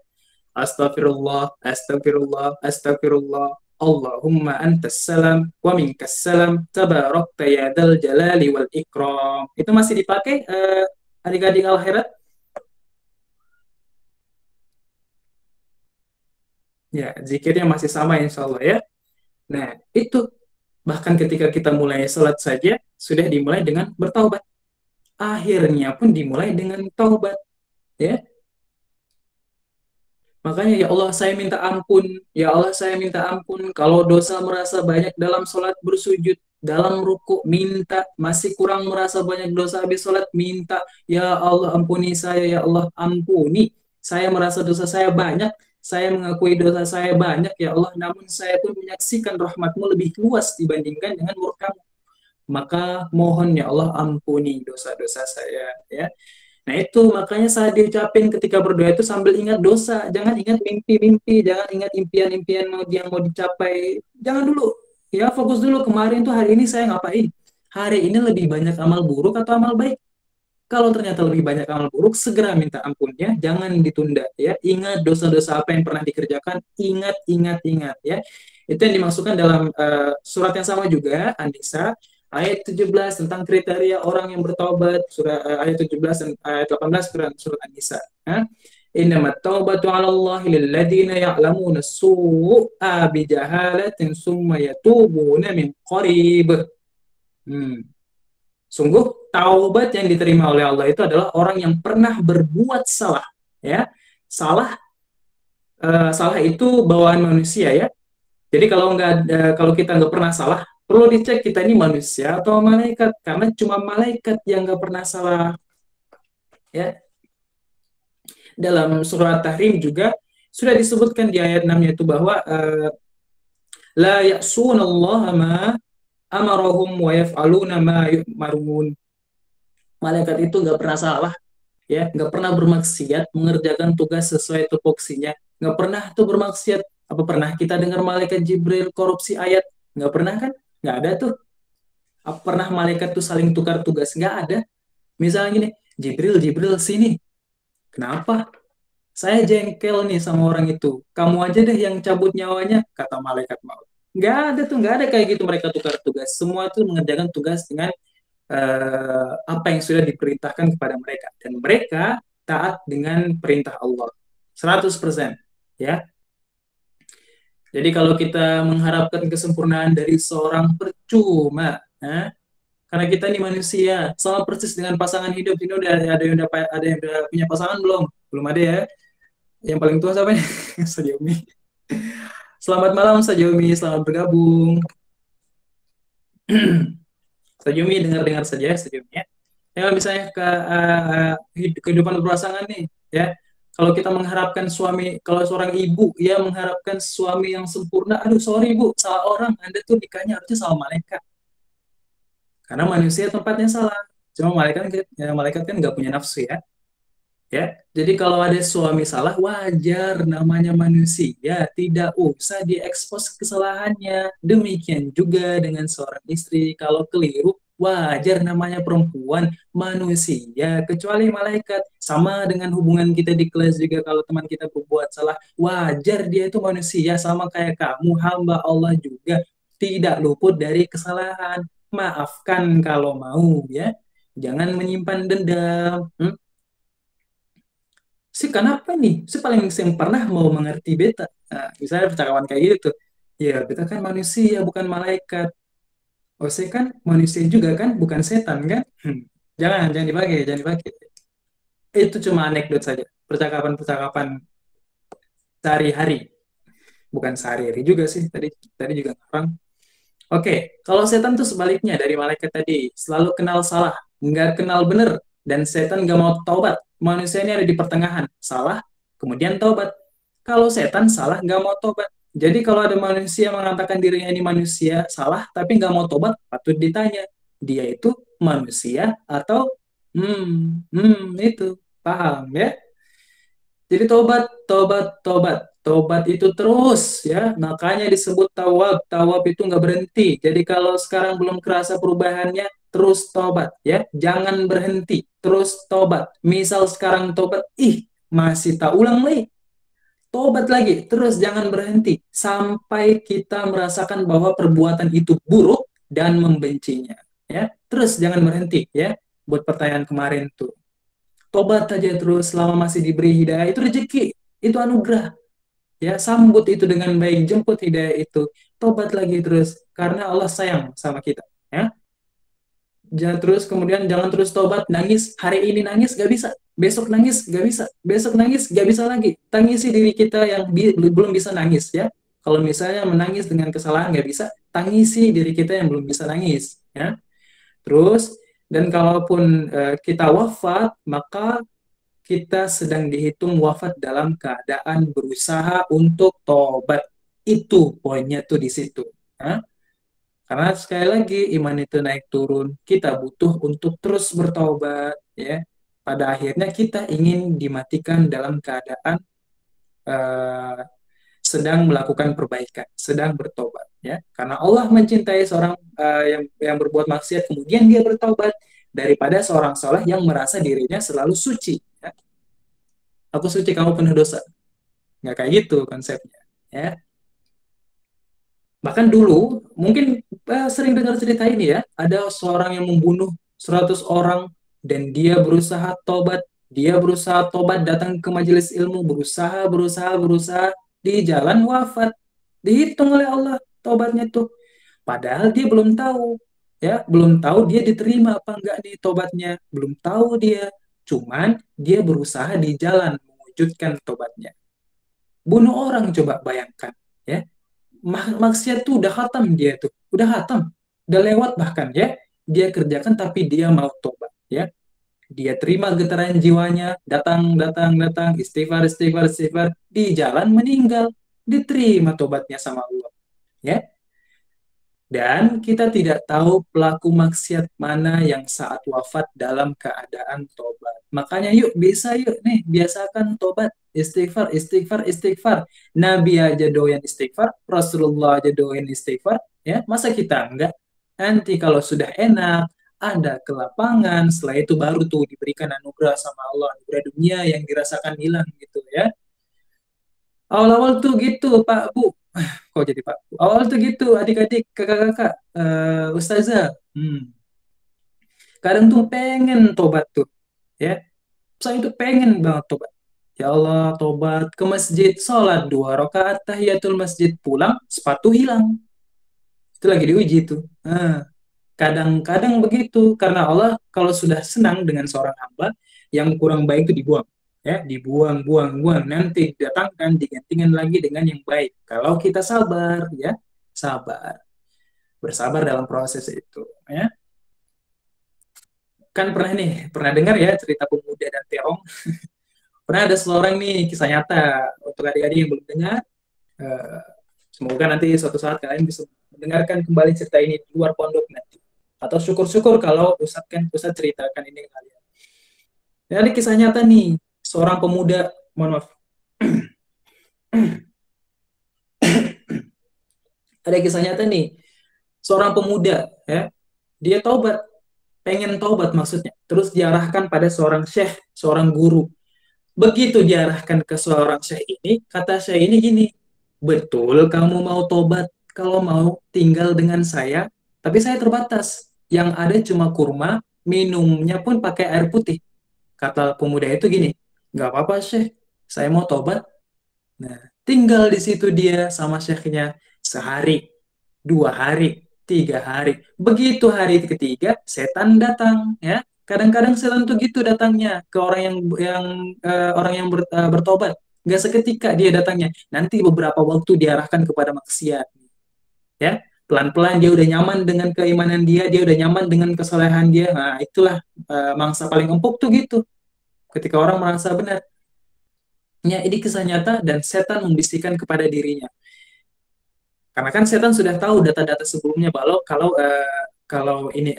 Astagfirullah, astagfirullah, astagfirullah. Allahumma antas salam wa minkas salam tabarakta ya dzal jalali wal ikram. Itu masih dipakai adik-adik al-khairat? Ya, zikirnya masih sama insya Allah ya. Nah, itu bahkan ketika kita mulai sholat saja sudah dimulai dengan bertaubat. Akhirnya pun dimulai dengan taubat ya. Makanya ya Allah saya minta ampun, ya Allah saya minta ampun kalau dosa merasa banyak dalam sholat bersujud, dalam ruku minta, masih kurang merasa banyak dosa habis sholat minta, ya Allah ampuni saya, ya Allah ampuni, saya merasa dosa saya banyak, saya mengakui dosa saya banyak ya Allah, namun saya pun menyaksikan rahmat-Mu lebih luas dibandingkan dengan murka-Mu. Maka mohon ya Allah ampuni dosa-dosa saya ya. Nah itu makanya saat diucapin ketika berdoa itu sambil ingat dosa, jangan ingat mimpi-mimpi, jangan ingat impian-impian yang mau dicapai, jangan dulu. Ya fokus dulu kemarin tuh hari ini saya ngapain, hari ini lebih banyak amal buruk atau amal baik. Kalau ternyata lebih banyak amal buruk, segera minta ampunnya, jangan ditunda ya. Ingat dosa-dosa apa yang pernah dikerjakan, ingat ya. Itu yang dimaksudkan dalam surat yang sama juga, An-Nisa ayat 17 tentang kriteria orang yang bertaubat, ayat 17 dan ayat 18 surat An-Nisa. Innamat taubatu 'ala Allahi lil ladzina ya'lamuna as-su'a bi jahalatin summa yatubuna min qarib. Sungguh taubat yang diterima oleh Allah itu adalah orang yang pernah berbuat salah ya. Salah itu bawaan manusia ya. Jadi kalau kita nggak pernah salah, perlu dicek kita ini manusia atau malaikat, karena cuma malaikat yang nggak pernah salah ya. Dalam surat Tahrim juga sudah disebutkan di ayat 6 itu bahwa la ya'sunallaha ma amarahum wa yaf'aluna ma yu'marun. Malaikat itu nggak pernah salah ya, nggak pernah bermaksiat mengerjakan tugas sesuai tupoksinya, nggak pernah tuh bermaksiat. Apa pernah kita dengar malaikat Jibril korupsi ayat? Nggak pernah kan? Nggak ada tuh. Apa pernah malaikat tuh saling tukar tugas? Nggak ada. Misalnya gini, Jibril sini. Kenapa? Saya jengkel nih sama orang itu. Kamu aja deh yang cabut nyawanya, kata malaikat maut. Nggak ada tuh, nggak ada kayak gitu mereka tukar tugas. Semua tuh mengerjakan tugas dengan apa yang sudah diperintahkan kepada mereka. Dan mereka taat dengan perintah Allah. 100%. Ya. Jadi kalau kita mengharapkan kesempurnaan dari seorang percuma, karena kita ini manusia, sama persis dengan pasangan hidup. Ini udah ada yang udah punya pasangan belum? Belum ada ya. Yang paling tua siapa nih? Sajomi. Selamat malam Sajomi, selamat bergabung. Sajomi dengar-dengar saja Sajomi ya. Ya misalnya kehidupan berpasangan nih, ya. Kalau kita mengharapkan suami, kalau seorang ibu ya mengharapkan suami yang sempurna, aduh sorry bu, salah orang, Anda tuh nikahnya harusnya sama malaikat. Karena manusia tempatnya salah. Cuma malaikat kan nggak punya nafsu ya. Ya, jadi kalau ada suami salah wajar, namanya manusia, tidak usah diekspos kesalahannya. Demikian juga dengan seorang istri, kalau keliru wajar, namanya perempuan, manusia, kecuali malaikat. Sama dengan hubungan kita di kelas juga, kalau teman kita berbuat salah, wajar, dia itu manusia sama kayak kamu, hamba Allah juga, tidak luput dari kesalahan. Maafkan kalau mau ya. Jangan menyimpan dendam. Kenapa nih? Paling yang pernah mau mengerti beta. Nah, misalnya percakapan kayak gitu tuh. Ya, beta kan manusia, bukan malaikat. Oh, saya kan manusia juga kan, bukan setan kan? Jangan dipakai, jangan dipakai. Itu cuma anekdot saja. Percakapan-percakapan sehari-hari. Bukan sehari-hari juga sih, tadi juga orang. Oke, kalau setan tuh sebaliknya dari malaikat tadi. Selalu kenal salah, nggak kenal bener. Dan setan nggak mau taubat. Manusia ini ada di pertengahan. Salah, kemudian taubat. Kalau setan salah, nggak mau taubat. Jadi kalau ada manusia mengatakan dirinya ini manusia, salah, tapi nggak mau taubat, patut ditanya. Dia itu manusia atau itu. Paham ya? Jadi tobat, tobat, tobat. Tobat itu terus ya. Makanya disebut tawab. Tawab itu nggak berhenti. Jadi kalau sekarang belum kerasa perubahannya, terus tobat ya. Jangan berhenti. Terus tobat. Misal sekarang tobat, masih tak ulang lagi. Tobat lagi. Terus jangan berhenti. Sampai kita merasakan bahwa perbuatan itu buruk dan membencinya. Ya. Terus jangan berhenti ya. Buat pertanyaan kemarin tuh. Tobat aja terus selama masih diberi hidayah, itu rezeki, itu anugerah. Ya, sambut itu dengan baik, jemput hidayah itu. Tobat lagi terus karena Allah sayang sama kita, ya. Jangan terus kemudian jangan terus tobat, nangis, hari ini nangis gak bisa, besok nangis gak bisa, besok nangis gak bisa lagi. Tangisi diri kita yang belum bisa nangis ya. Kalau misalnya menangis dengan kesalahan gak bisa, tangisi diri kita yang belum bisa nangis, ya. Terus, dan kalaupun kita wafat, maka kita sedang dihitung wafat dalam keadaan berusaha untuk tobat. Itu poinnya tuh di situ. Karena sekali lagi iman itu naik turun, kita butuh untuk terus bertobat. Ya, pada akhirnya kita ingin dimatikan dalam keadaan uh, sedang melakukan perbaikan, sedang bertobat. Ya, karena Allah mencintai seorang yang berbuat maksiat kemudian dia bertobat daripada seorang soleh yang merasa dirinya selalu suci. Ya. Aku suci, kamu penuh dosa. Nggak kayak gitu konsepnya. Ya. Bahkan dulu, mungkin sering dengar cerita ini ya, ada seorang yang membunuh 100 orang dan dia berusaha tobat datang ke majelis ilmu, berusaha, di jalan wafat. Dihitung oleh Allah tobatnya tuh. Padahal dia belum tahu, ya, belum tahu dia diterima apa enggak nih tobatnya, belum tahu dia. Cuman dia berusaha di jalan mewujudkan tobatnya. Bunuh orang coba bayangkan, ya. Maksiat tuh udah khatam dia tuh, udah khatam, udah lewat bahkan ya. Dia kerjakan tapi dia mau tobat, ya. Dia terima getaran jiwanya, datang, istighfar, di jalan meninggal, diterima tobatnya sama Allah, ya. Dan kita tidak tahu pelaku maksiat mana yang saat wafat dalam keadaan tobat. Makanya yuk nih biasakan tobat, istighfar. Nabi aja doyan istighfar, Rasulullah aja doyan istighfar, ya. Masa kita enggak? Nanti kalau sudah enak, ada kelapangan, setelah itu baru tuh diberikan anugerah sama Allah, anugerah dunia yang dirasakan hilang gitu ya. Awal-awal tuh gitu Pak Bu. kok jadi Pak? Awal tuh gitu, adik-adik, kakak-kakak, ustazah. Kadang tuh pengen tobat tuh, ya. Saya itu pengen banget tobat. Ya Allah, tobat ke masjid, sholat 2 rakaat tahiyatul masjid, pulang sepatu hilang. Itu lagi diuji tuh. Kadang-kadang begitu, karena Allah kalau sudah senang dengan seorang hamba, yang kurang baik itu dibuang. Ya, dibuang, buang, buang. Nanti didatangkan, digantikan lagi dengan yang baik. Kalau kita sabar, ya, sabar. Bersabar dalam proses itu. Ya. Kan pernah dengar ya cerita pemuda dan terong. Pernah ada seorang nih, kisah nyata. Untuk adik-adik yang belum dengar, eh, semoga nanti suatu saat kalian bisa mendengarkan kembali cerita ini di luar pondok nanti. Atau syukur-syukur kalau Ustadz ceritakan ini ke kalian. Jadi kisah nyata nih, seorang pemuda, mohon maaf, ada kisah nyata nih, seorang pemuda, ya, dia taubat, pengen taubat maksudnya, terus diarahkan pada seorang syekh, seorang guru. Begitu diarahkan ke seorang syekh ini, kata syekh ini gini, betul kamu mau tobat, kalau mau tinggal dengan saya, tapi saya terbatas, yang ada cuma kurma, minumnya pun pakai air putih. Kata pemuda itu gini, nggak apa-apa syekh, saya mau tobat. Nah, tinggal di situ dia sama syekhnya sehari, 2 hari, 3 hari. Begitu hari ketiga, setan datang, ya. Kadang-kadang setan tuh gitu datangnya ke orang yang bertobat. Nggak seketika dia datangnya. Nanti beberapa waktu diarahkan kepada maksiat, ya. Pelan-pelan dia udah nyaman dengan keimanan dia udah nyaman dengan kesalehan dia. Nah, itulah mangsa paling empuk tuh gitu. Ketika orang merasa benar. Ya, ini kisah nyata dan setan membisikkan kepada dirinya. Karena kan setan sudah tahu data-data sebelumnya kalau ini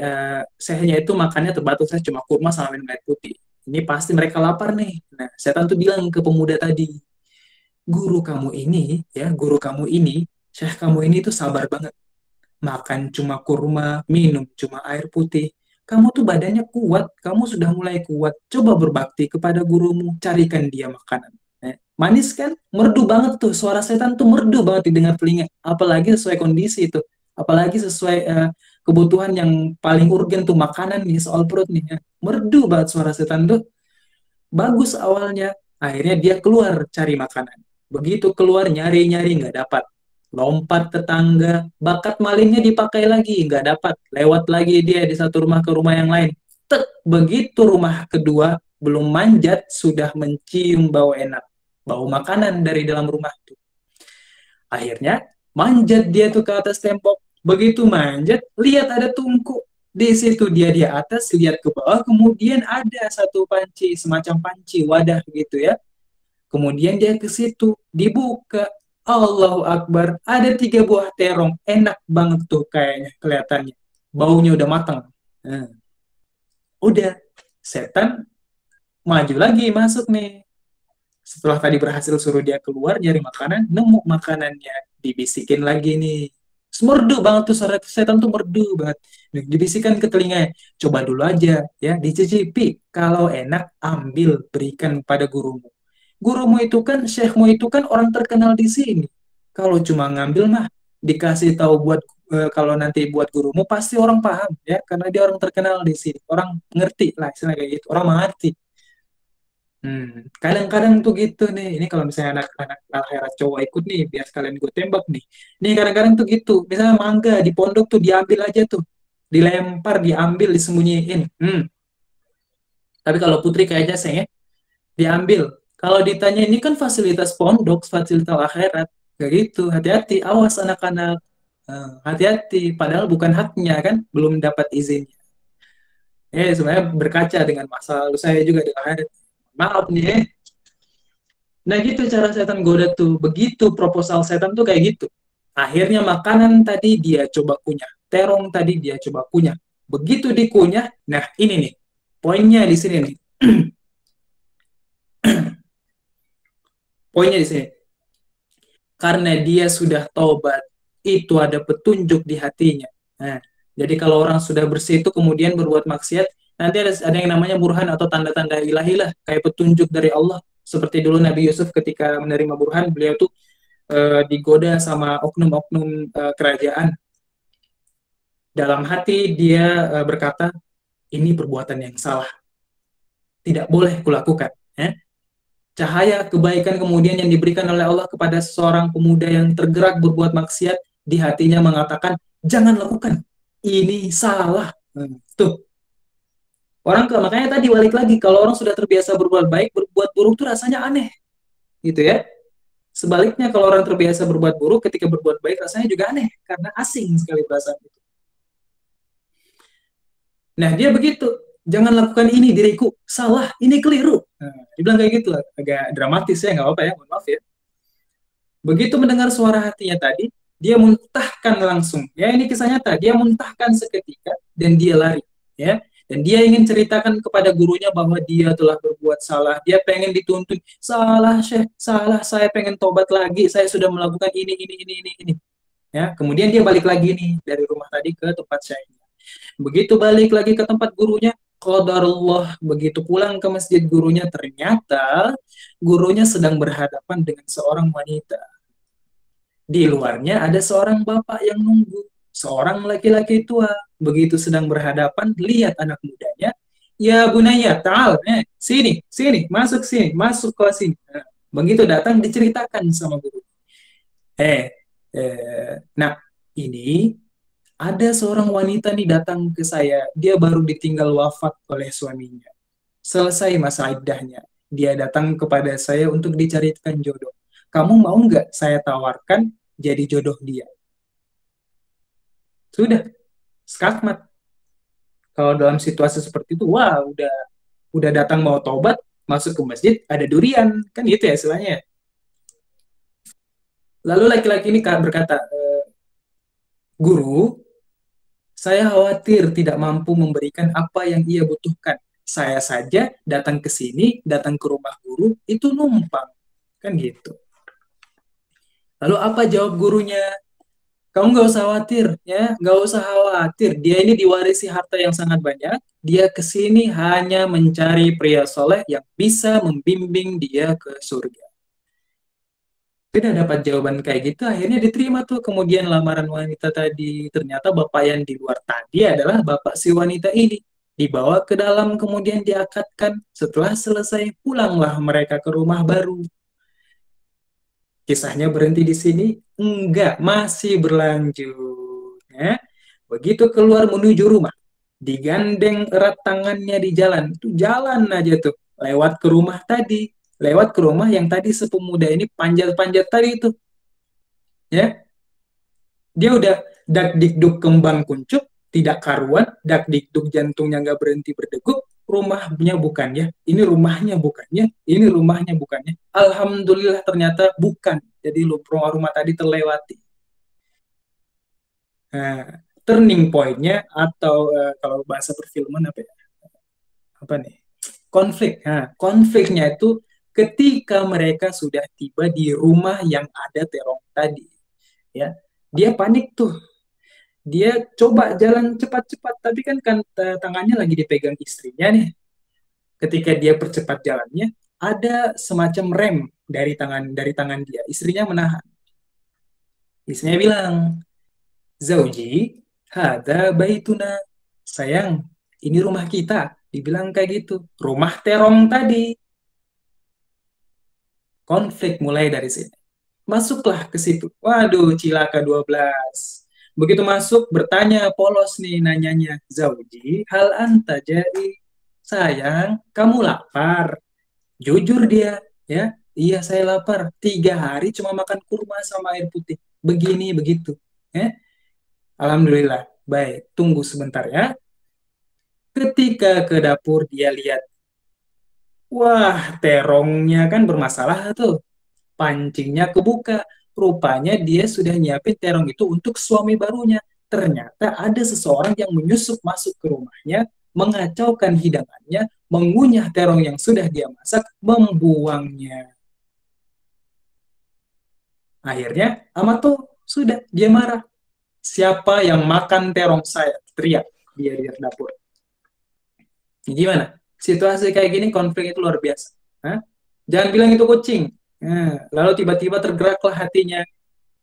sehnya itu makannya terbatas saya cuma kurma sama minum air putih. Ini pasti mereka lapar nih. Nah, setan tuh bilang ke pemuda tadi, guru kamu ini, syekh kamu ini tuh sabar banget. Makan cuma kurma, minum cuma air putih. Kamu tuh badannya kuat, kamu sudah mulai kuat. Coba berbakti kepada gurumu, carikan dia makanan. Manis kan? Merdu banget tuh, suara setan tuh merdu banget didengar telinga. Apalagi sesuai kondisi itu. Apalagi sesuai kebutuhan yang paling urgen tuh makanan nih, soal perut nih. Ya. Merdu banget suara setan tuh. Bagus awalnya, akhirnya dia keluar cari makanan. Begitu keluar nyari-nyari nggak dapat. Lompat tetangga, bakat malingnya dipakai lagi, nggak dapat. Lewat lagi dia di satu rumah ke rumah yang lain. Tek, begitu rumah kedua, belum manjat, sudah mencium bau enak. Bau makanan dari dalam rumah itu. Akhirnya, manjat dia tuh ke atas tembok. Begitu manjat, lihat ada tungku. Di situ dia di atas, lihat ke bawah, kemudian ada satu panci, semacam panci, wadah gitu ya. Kemudian dia ke situ, dibuka. Allahu Akbar, ada 3 buah terong, enak banget tuh kayaknya kelihatannya. Baunya udah matang. Nah, udah, setan maju lagi masuk nih. Setelah tadi berhasil suruh dia keluar nyari makanan, nemu makanannya, dibisikin lagi nih. Merdu banget tuh suara setan tuh merdu banget. Dibisikan ke telinganya, coba dulu aja ya, dicicipi. Kalau enak, ambil, berikan pada gurumu. Gurumu itu kan, syekhmu itu kan orang terkenal di sini. Kalau cuma ngambil mah, dikasih tahu buat kalau nanti buat gurumu pasti orang paham ya, karena dia orang terkenal di sini. Orang ngerti lah, istilah kayak gitu. Orang mengerti. Kadang-kadang tuh gitu nih. Ini kalau misalnya anak-anak akhirat cowok ikut nih, biar sekalian gue tembak nih. Nih kadang-kadang tuh gitu. Misalnya mangga di pondok tuh diambil aja tuh, dilempar, diambil, disembunyiin. Tapi kalau putri kayaknya saya diambil. Kalau ditanya ini kan fasilitas pondok, fasilitas akhirat, kayak gitu. Hati-hati, awas anak-anak. Hati-hati. Padahal bukan haknya kan, belum dapat izin. Sebenarnya berkaca dengan masa lalu saya juga di akhirat. Maaf nih, Nah gitu cara setan goda tuh. Begitu proposal setan tuh kayak gitu. Akhirnya makanan tadi dia coba kunyah. Terong tadi dia coba kunyah. Begitu dikunyah, nah ini nih. Poinnya di sini nih. Poinnya di sini. Karena dia sudah taubat, itu ada petunjuk di hatinya. Nah, jadi kalau orang sudah bersih itu kemudian berbuat maksiat, nanti ada yang namanya burhan atau tanda-tanda ilahi lah, kayak petunjuk dari Allah. Seperti dulu Nabi Yusuf ketika menerima burhan, beliau tuh digoda sama oknum-oknum kerajaan. Dalam hati dia berkata, ini perbuatan yang salah, tidak boleh kulakukan. Cahaya kebaikan kemudian yang diberikan oleh Allah kepada seorang pemuda yang tergerak berbuat maksiat, di hatinya mengatakan, jangan lakukan, ini salah. Tuh, makanya tadi balik lagi, kalau orang sudah terbiasa berbuat baik, berbuat buruk itu rasanya aneh, gitu ya. Sebaliknya kalau orang terbiasa berbuat buruk, ketika berbuat baik rasanya juga aneh, karena asing sekali perasaan itu. Nah, dia begitu, jangan lakukan ini diriku, salah, ini keliru. Nah, dia bilang kayak gitu, agak dramatis ya, nggak apa-apa ya, mohon maaf ya. Begitu mendengar suara hatinya tadi, dia muntahkan langsung. Ya, ini kisah nyata, dia muntahkan seketika dan dia lari, ya. Dan dia ingin ceritakan kepada gurunya bahwa dia telah berbuat salah. Dia pengen dituntun, salah Syekh, salah, saya pengen tobat lagi, saya sudah melakukan ini. Ya, kemudian dia balik lagi nih dari rumah tadi ke tempat Syekhnya. Begitu balik lagi ke tempat gurunya, qadarullah, begitu pulang ke masjid gurunya, ternyata gurunya sedang berhadapan dengan seorang wanita. Di luarnya ada seorang bapak yang nunggu, seorang laki-laki tua. Begitu sedang berhadapan, lihat anak mudanya, ya bunaya, ta'al, sini, masuk ke sini. Nah, begitu datang diceritakan sama guru. Nah, ini ada seorang wanita nih datang ke saya, dia baru ditinggal wafat oleh suaminya. Selesai masa iddahnya, dia datang kepada saya untuk dicarikan jodoh. Kamu mau nggak saya tawarkan jadi jodoh dia? Sudah, skakmat. Kalau dalam situasi seperti itu, wah udah datang mau tobat, masuk ke masjid, ada durian, kan gitu ya istilahnya. Lalu laki-laki ini berkata, guru, saya khawatir tidak mampu memberikan apa yang ia butuhkan. Saya saja datang ke sini, datang ke rumah guru, itu numpang. Kan gitu. Lalu apa jawab gurunya? Kamu nggak usah khawatir, ya, nggak usah khawatir. Dia ini diwarisi harta yang sangat banyak. Dia kesini hanya mencari pria soleh yang bisa membimbing dia ke surga. Tidak dapat jawaban kayak gitu, akhirnya diterima tuh. Kemudian lamaran wanita tadi, ternyata bapak yang di luar tadi adalah bapak si wanita ini. Dibawa ke dalam, kemudian diakadkan. Setelah selesai, pulanglah mereka ke rumah baru. Kisahnya berhenti di sini? Enggak, masih berlanjut. Ya. Begitu keluar menuju rumah, digandeng erat tangannya di jalan. Itu jalan aja tuh, lewat ke rumah tadi. Lewat ke rumah yang tadi sepemuda ini panjat-panjat tadi itu. Ya, dia udah dak dikduk kembang kuncup, tidak karuan, dak dikduk jantungnya nggak berhenti berdegup, rumahnya bukannya, ini rumahnya bukannya, ini rumahnya bukannya. Alhamdulillah ternyata bukan. Jadi rumah tadi terlewati. Nah, turning point-nya atau kalau bahasa perfilman apa ya? Apa nih? Konflik. Nah, konfliknya itu ketika mereka sudah tiba di rumah yang ada terong tadi. Ya, dia panik tuh. Dia coba jalan cepat-cepat, tapi kan tangannya lagi dipegang istrinya nih. Ketika dia percepat jalannya, ada semacam rem dari tangan dia. Istrinya menahan. Istrinya bilang, Zauji, hada baituna. Sayang, ini rumah kita. Dibilang kayak gitu. Rumah terong tadi. Konflik mulai dari sini. Masuklah ke situ. Waduh, cilaka 12. Begitu masuk, bertanya polos nih nanyanya. Zauji, hal anta jadi. Sayang, kamu lapar. Jujur dia, ya. Iya, saya lapar. 3 hari cuma makan kurma sama air putih. Begini, begitu. Ya. Alhamdulillah. Baik, tunggu sebentar ya. Ketika ke dapur, dia lihat. Wah, terongnya kan bermasalah tuh. Pancingnya kebuka. Rupanya dia sudah nyiapin terong itu untuk suami barunya. Ternyata ada seseorang yang menyusup masuk ke rumahnya, mengacaukan hidangannya, mengunyah terong yang sudah dia masak, membuangnya. Akhirnya, Amato sudah, dia marah. Siapa yang makan terong saya? Teriak dia di dapur. Gimana? Situasi kayak gini, konflik itu luar biasa. Hah? Jangan bilang itu kucing. Nah, lalu tiba-tiba tergeraklah hatinya,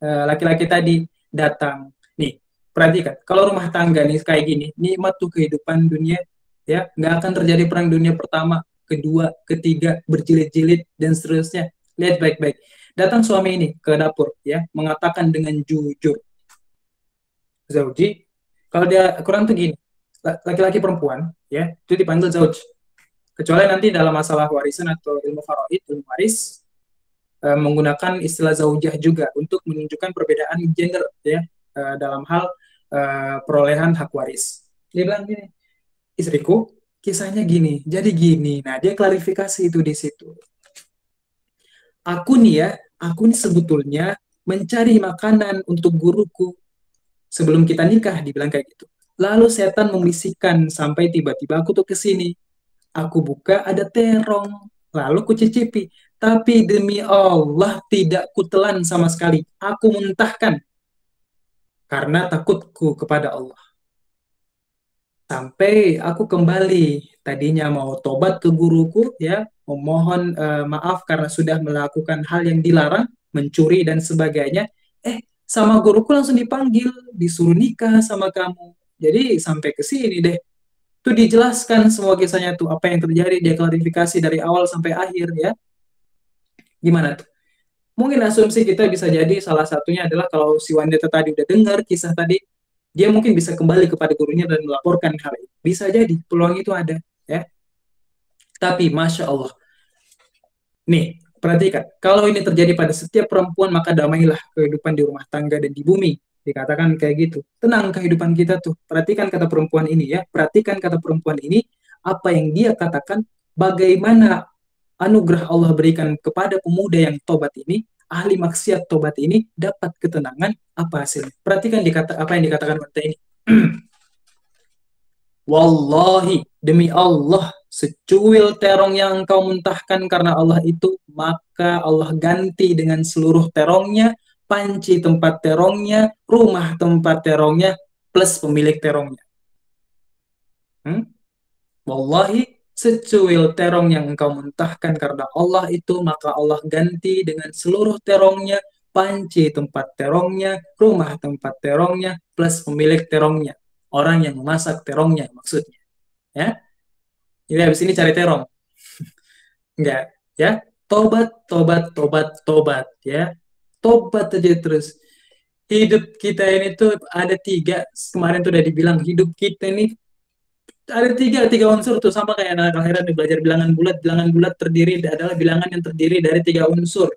laki-laki tadi datang. Nih, perhatikan, kalau rumah tangga nih kayak gini, nikmat tuh kehidupan dunia, ya, nggak akan terjadi perang dunia pertama, kedua, ketiga, berjilid-jilid dan seterusnya. Lihat baik-baik. Datang suami ini ke dapur, ya, mengatakan dengan jujur, Zauji, kalau dia kurang tuh gini, laki-laki perempuan, ya, itu dipanggil Zauj. Kecuali nanti dalam masalah warisan atau ilmu faraid, ilmu waris, menggunakan istilah zaujah juga untuk menunjukkan perbedaan gender, ya, dalam hal perolehan hak waris. Dia bilang gini, istriku, kisahnya gini, jadi gini. Nah, dia klarifikasi itu di situ. Aku nih sebetulnya mencari makanan untuk guruku sebelum kita nikah, dibilang kayak gitu. Lalu setan membisikkan sampai tiba-tiba aku tuh ke sini. Aku buka ada terong, lalu kucicipi. Tapi demi Allah tidak kutelan sama sekali. Aku muntahkan karena takutku kepada Allah. Sampai aku kembali, tadinya mau tobat ke guruku, ya, memohon maaf karena sudah melakukan hal yang dilarang, mencuri dan sebagainya. Sama guruku langsung dipanggil, disuruh nikah sama kamu. Jadi sampai ke sini deh. Itu dijelaskan semua kisahnya tuh, apa yang terjadi, dia klarifikasi dari awal sampai akhir, ya. Gimana tuh? Mungkin asumsi kita bisa jadi salah satunya adalah kalau si wanita tadi udah dengar kisah tadi, dia mungkin bisa kembali kepada gurunya dan melaporkan hal itu. Bisa jadi, peluang itu ada, ya. Tapi Masya Allah, nih, perhatikan, kalau ini terjadi pada setiap perempuan, maka damailah kehidupan di rumah tangga dan di bumi. Dikatakan kayak gitu. Tenang kehidupan kita tuh. Perhatikan kata perempuan ini, ya. Perhatikan kata perempuan ini, apa yang dia katakan, bagaimana anugerah Allah berikan kepada pemuda yang tobat ini, ahli maksiat tobat ini, dapat ketenangan, apa hasilnya. Perhatikan apa yang dikatakan wanita ini. Wallahi, demi Allah, secuil terong yang engkau muntahkan karena Allah itu, maka Allah ganti dengan seluruh terongnya, panci tempat terongnya, rumah tempat terongnya, plus pemilik terongnya. Wallahi, secuil terong yang engkau muntahkan karena Allah itu, maka Allah ganti dengan seluruh terongnya, panci tempat terongnya, rumah tempat terongnya, plus pemilik terongnya. Orang yang memasak terongnya maksudnya. Ya, jadi habis ini cari terong. Enggak, ya. Tobat, tobat, tobat, tobat, ya. Tobat aja terus. Hidup kita ini tuh ada tiga, kemarin tuh udah dibilang, hidup kita ini ada tiga unsur tuh, sama kayak anak akhiran belajar bilangan bulat. Bilangan bulat terdiri adalah bilangan yang terdiri dari tiga unsur,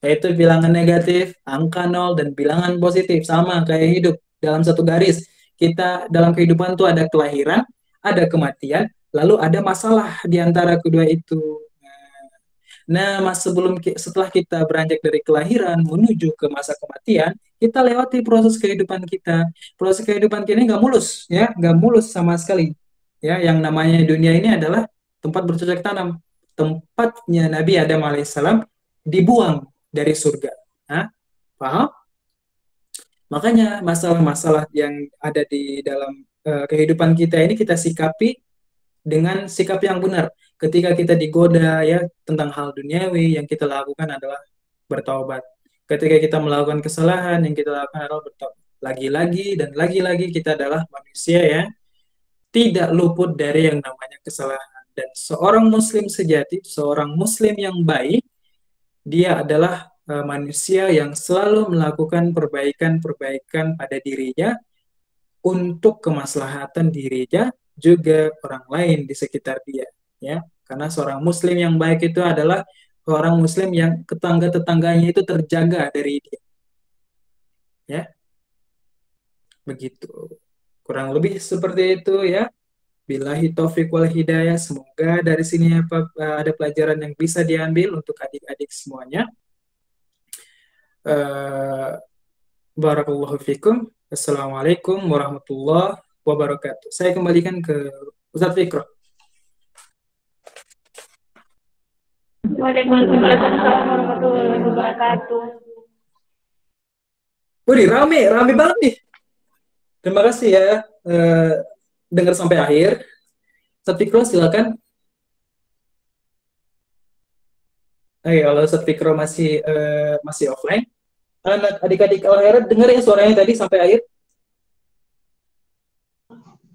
yaitu bilangan negatif, angka nol, dan bilangan positif. Sama kayak hidup dalam satu garis. Kita dalam kehidupan tuh ada kelahiran, ada kematian, lalu ada masalah di antara kedua itu. Nah, setelah kita beranjak dari kelahiran menuju ke masa kematian, kita lewati proses kehidupan kita. Proses kehidupan kita ini nggak mulus, ya, nggak mulus sama sekali. Ya, yang namanya dunia ini adalah tempat bercocok tanam. Tempatnya Nabi Adam alaihissalam dibuang dari surga. Hah? Paham? Makanya masalah-masalah yang ada di dalam kehidupan kita ini kita sikapi dengan sikap yang benar. Ketika kita digoda, ya, tentang hal duniawi, yang kita lakukan adalah bertaubat. Ketika kita melakukan kesalahan, yang kita lakukan adalah bertaubat. Lagi-lagi dan lagi-lagi kita adalah manusia ya, tidak luput dari yang namanya kesalahan. Dan seorang muslim sejati, seorang muslim yang baik, dia adalah manusia yang selalu melakukan perbaikan-perbaikan pada dirinya untuk kemaslahatan dirinya, juga orang lain di sekitar dia, ya. Karena seorang muslim yang baik itu adalah seorang muslim yang tetangga-tetangganya itu terjaga dari dia. Ya. Begitu. Kurang lebih seperti itu ya. Billahi taufiq wal hidayah. Semoga dari sini ada pelajaran yang bisa diambil untuk adik-adik semuanya. Barakallahu fikum. Assalamualaikum warahmatullahi wabarakatuh. Saya kembalikan ke Ustaz Fikro. Waalaikumsalam warahmatullahi wabarakatuh. Wih, rame banget nih. Terima kasih ya dengar sampai akhir. Ustaz Fikro silakan. Kalau Ustadz Fikro masih offline, anak adik-adik Al-Herat dengar ya suaranya tadi sampai akhir.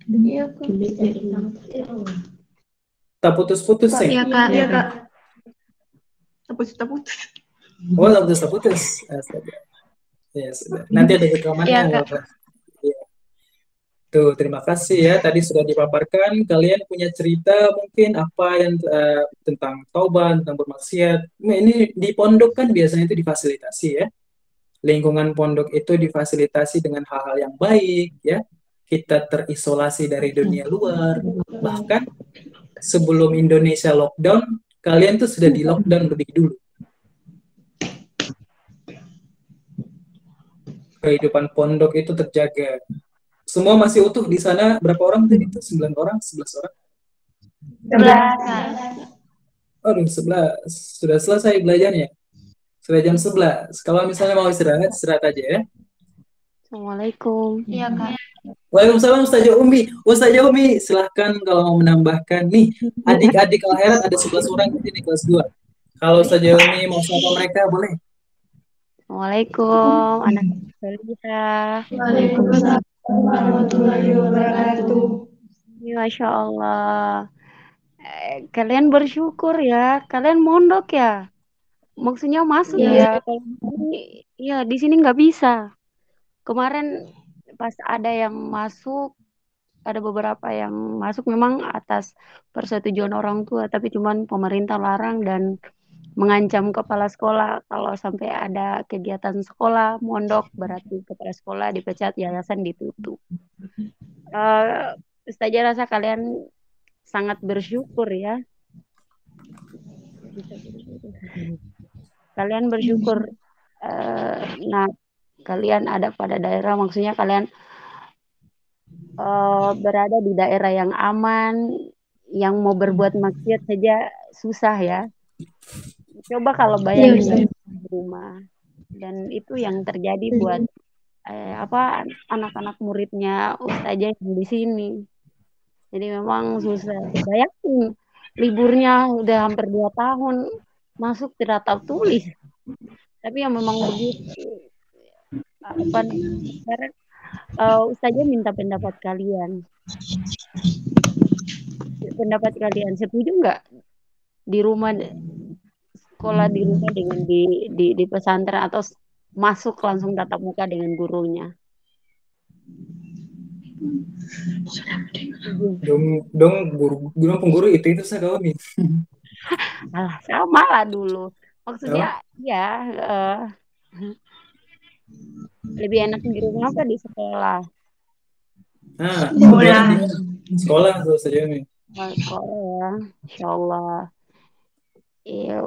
Iya, Kak. Tak putus-putus, Seng. Iya, Kak. Iya, Kak. Terputus. Oh, tak putus-putus. Astaga. Ya, sudah. Nanti ada rekamannya. Iya, nggak Kak. apa. Ya. Tuh, terima kasih ya. Tadi sudah dipaparkan. Kalian punya cerita mungkin apa yang tentang taubat, tentang bermaksiat. Nah, ini di pondok kan biasanya itu difasilitasi ya. Lingkungan pondok itu difasilitasi dengan hal-hal yang baik ya. Kita terisolasi dari dunia luar. Bahkan sebelum Indonesia lockdown, kalian tuh sudah di lockdown lebih dulu. Kehidupan pondok itu terjaga. Semua masih utuh di sana. Berapa orang tadi itu? 9 orang, 11 orang? 11. Aduh, 11. Sudah selesai belajarnya. Sudah jam 11. Kalau misalnya mau istirahat, istirahat aja ya. Assalamualaikum. Iya, Kak. Waalaikumsalam Ustazah Umi. Ustazah Umi, silahkan kalau mau menambahkan. Nih, adik-adik Al-Herat ada 11 orang di sini kelas 2. Kalau Ustazah Umi mau sapa mereka, boleh. Assalamualaikum, anak Salihah. Waalaikumsalam warahmatullahi wabarakatuh. Masya Allah. Kalian bersyukur ya. Kalian mondok ya. Maksudnya masuk ya. Kalau di sini nggak bisa. Kemarin pas ada yang masuk, ada beberapa yang masuk memang atas persetujuan orang tua, tapi cuman pemerintah larang dan mengancam kepala sekolah kalau sampai ada kegiatan sekolah mondok berarti kepala sekolah dipecat, yayasan ditutup. Ustazah rasa kalian sangat bersyukur ya. Kalian bersyukur. Nah, kalian ada pada daerah, maksudnya kalian berada di daerah yang aman, yang mau berbuat maksiat saja susah ya. Coba kalau bayangin di rumah, dan itu yang terjadi buat anak-anak muridnya Ustazah yang di sini. Jadi memang susah. Bayangin liburnya udah hampir 2 tahun masuk tidak tahu tulis. Tapi yang memang begitu. Sekarang Ustazah minta pendapat kalian. Pendapat kalian setuju nggak di rumah sekolah di rumah dengan di pesantren atau masuk langsung tatap muka dengan gurunya? Dong guru pengguru itu saya kami. Alah, sama lah dulu. Maksudnya ya lebih enak di rumah apa di sekolah? Sekolah tuh saja nih. Sekolah ya, Insya Allah. Iya,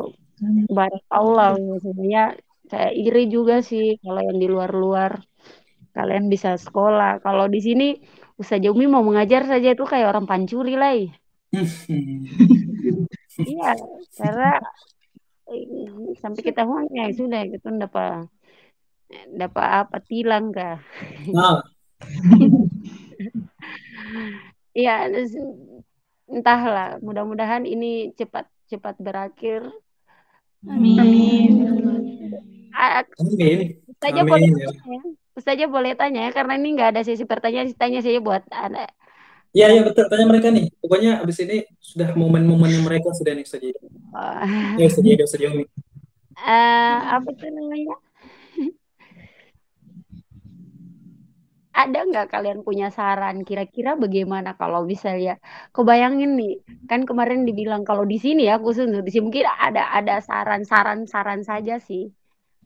barakallah. Sebenarnya saya iri juga sih kalau yang di luar-luar kalian bisa sekolah. Kalau di sini Ustazah Umi mau mengajar saja itu kayak orang pancuri lah. Iya, karena sampai kita ya sudah gitu dapat apa tilang kah? Iya, entahlah. Mudah-mudahan ini cepat berakhir. Amin. Ustazah boleh tanya ya, karena ini nggak ada sesi pertanyaan, tanya saya buat anak. Iya, betul. Tanya mereka nih. Pokoknya abis ini sudah momen-momennya mereka sudah nih Ustazah. Ya, Ustazah Umi. Apa itu namanya? Ada nggak kalian punya saran kira-kira bagaimana kalau misalnya kebayangin nih kan kemarin dibilang kalau di sini ya khusus di sini mungkin ada saran saja sih,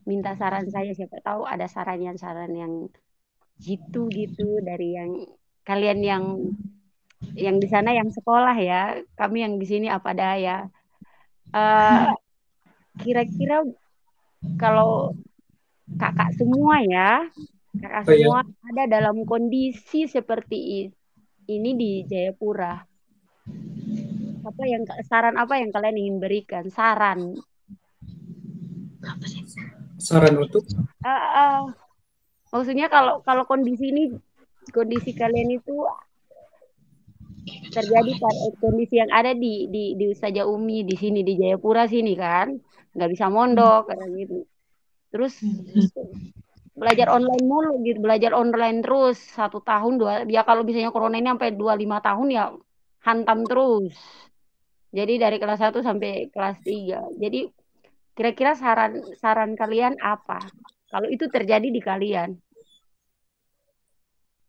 minta saran saya, siapa tahu ada saran yang gitu dari yang kalian yang di sana yang sekolah ya, kami yang di sini apa daya. Kira-kira kalau kakak semua ada dalam kondisi seperti ini di Jayapura, saran apa yang kalian ingin berikan? Saran untuk maksudnya kalau kondisi kalian itu terjadi pada kondisi yang ada di Ustazah Umi di sini di Jayapura sini kan, nggak bisa mondok kayak gitu. Terus belajar online mulu gitu, belajar online terus 1 tahun 2 ya, kalau misalnya corona ini sampai 25 tahun ya hantam terus. Jadi dari kelas 1 sampai kelas 3. Jadi kira-kira saran kalian apa kalau itu terjadi di kalian,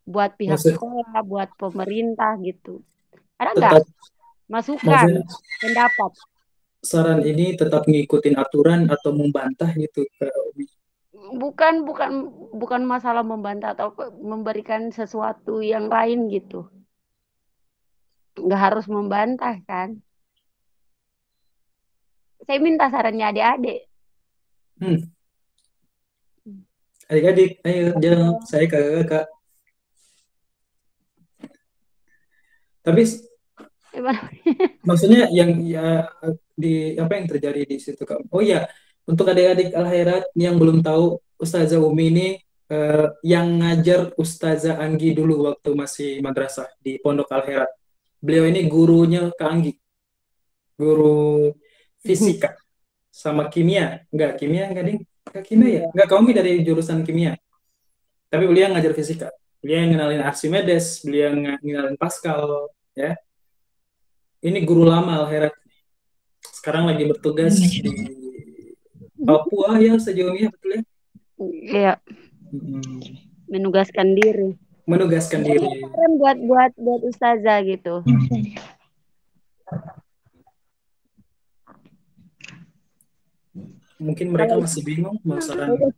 buat pihak Maksud sekolah, buat pemerintah gitu, ada nggak tetap masukan, maksudnya pendapat? saran ini tetap ngikutin aturan atau membantah gitu Kak Umi? Bukan bukan bukan masalah membantah atau memberikan sesuatu yang lain gitu, nggak harus membantah kan. Saya minta sarannya adik-adik. Hmm, adik-adik, ayo jawab. Saya kakak. Tapi Gimana? maksudnya yang ya di apa yang terjadi di situ Kak? Oh ya, untuk adik-adik Al-Khairat yang belum tahu, Ustazah Umi ini yang ngajar Ustazah Anggi dulu waktu masih madrasah di Pondok Al-Khairat. Beliau ini gurunya Kak Anggi, guru fisika sama kimia. Enggak ding? Enggak kimia ya? Enggak, Kak Umi dari jurusan kimia. Tapi beliau yang ngajar fisika. Beliau yang ngenalin Archimedes, beliau yang ngenalin Pascal, ya. Ini guru lama Al-Khairat. Sekarang lagi bertugas di Papua ya sejauh ini, betul ya? Iya, Hmm, menugaskan diri. menugaskan diri. Saran buat ustazah gitu. Mungkin mereka masih bingung mau sarannya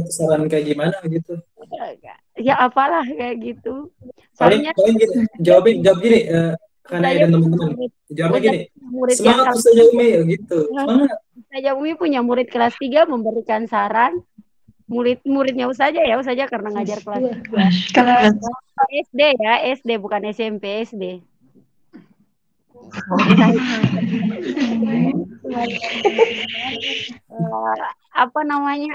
tuh saran kayak gimana gitu. Ya apalah kayak gitu. Paling Soalnya paling gini, jawab gini, Kanaya Ustazah dan punya teman-teman. murid, Jawabnya gini, murid yang semangat kalau Ustazah Umi ya gitu. Semangat. Ustazah Umi punya murid kelas 3 memberikan saran, muridnya Ustazah ya, Ustazah karena ngajar kelas 3. SD ya, SD bukan SMP, SD. Apa namanya?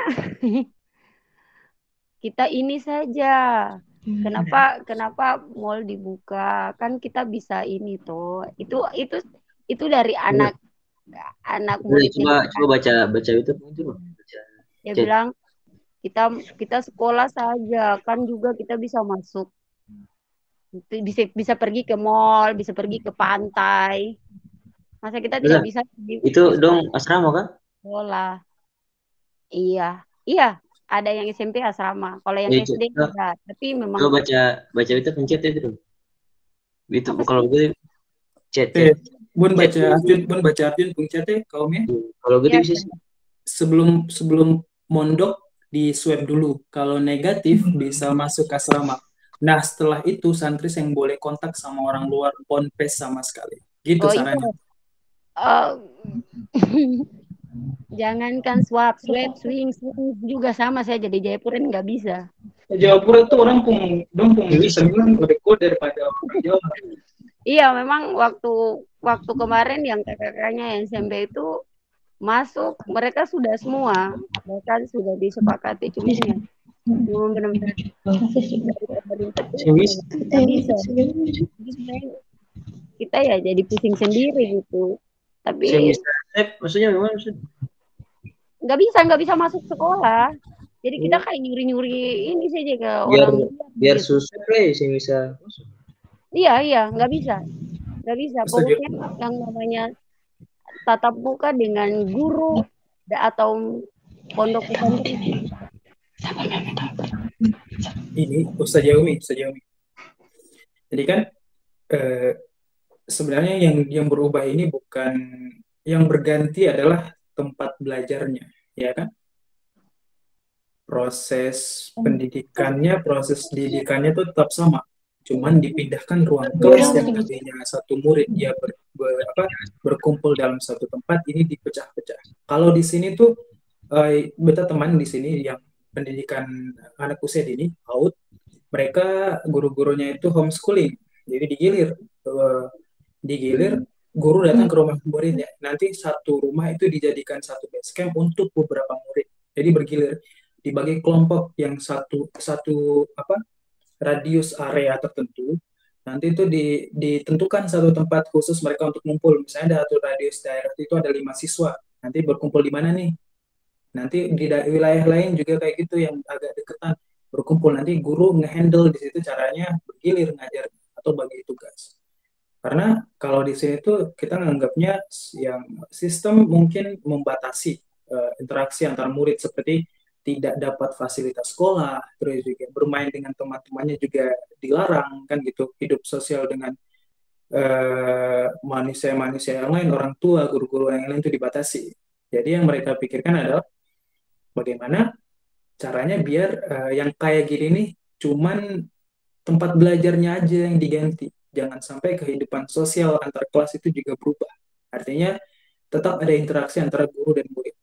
Kita ini saja. Kenapa mall dibuka? Kan kita bisa ini tuh. Itu dari anak muridnya. Coba baca itu loh. Dia bilang kita sekolah saja, kan juga kita bisa masuk, bisa pergi ke mall, bisa pergi ke pantai. Masa kita tidak bisa itu dong asrama kan? Sekolah. Iya, ada yang SMP asrama. Kalau yang SD enggak, tapi memang coba baca itu, pencet itu. Itu kalau gue chat. Bun baca Arjun pencet kaumnya. Kalau gitu bisa sebelum mondok di swab dulu. Kalau negatif bisa masuk asrama. Nah, setelah itu santri yang boleh kontak sama orang luar ponpes sama sekali. Gitu sarannya. Jangankan swab, swing juga sama, saya jadi Jayapura nggak bisa. Jayapura tuh orang dong bisa bilang lebih kuat daripada orang Jawa. Iya, memang waktu kemarin yang kakak-kakaknya yang SMP itu masuk, mereka sudah semua, bahkan sudah disepakati, cuma benar-benar bisa. Kita ya jadi pusing sendiri gitu. Tapi maksudnya gimana? Nggak bisa masuk sekolah. Jadi kita kayak nyuri ini saja ke orang. Biar susah sih bisa. Iya, nggak bisa. Pokoknya yang namanya tatap muka dengan guru atau pondok pesantren. Ini Ustazah Umi. Jadi kan sebenarnya yang berubah ini bukan, yang berganti adalah tempat belajarnya, ya kan? Proses pendidikannya, proses didikannya itu tetap sama, cuman dipindahkan ruang kelas yang tadinya satu murid dia berkumpul dalam satu tempat, ini dipecah-pecah. Kalau di sini tuh beta teman di sini yang pendidikan anak usia dini PAUD, mereka guru-gurunya itu homeschooling, jadi digilir guru datang ke rumah muridnya. Nanti satu rumah itu dijadikan satu base camp untuk beberapa murid. Jadi bergilir, dibagi kelompok yang satu radius area tertentu. Nanti itu ditentukan satu tempat khusus mereka untuk ngumpul. Misalnya ada satu radius daerah itu ada 5 siswa. Nanti berkumpul di mana nih? Nanti di wilayah lain juga kayak gitu yang agak deketan berkumpul. Nanti guru ngehandle di situ caranya bergilir ngajar atau bagi tugas. Karena kalau di sini tuh kita menganggapnya yang sistem mungkin membatasi interaksi antar murid seperti tidak dapat fasilitas sekolah, terus juga bermain dengan teman-temannya juga dilarang kan gitu, hidup sosial dengan manusia-manusia yang lain, orang tua, guru-guru yang lain itu dibatasi. Jadi yang mereka pikirkan adalah bagaimana caranya biar yang kayak gini nih cuman tempat belajarnya aja yang diganti. Jangan sampai kehidupan sosial antar kelas itu juga berubah. Artinya tetap ada interaksi antara guru dan murid.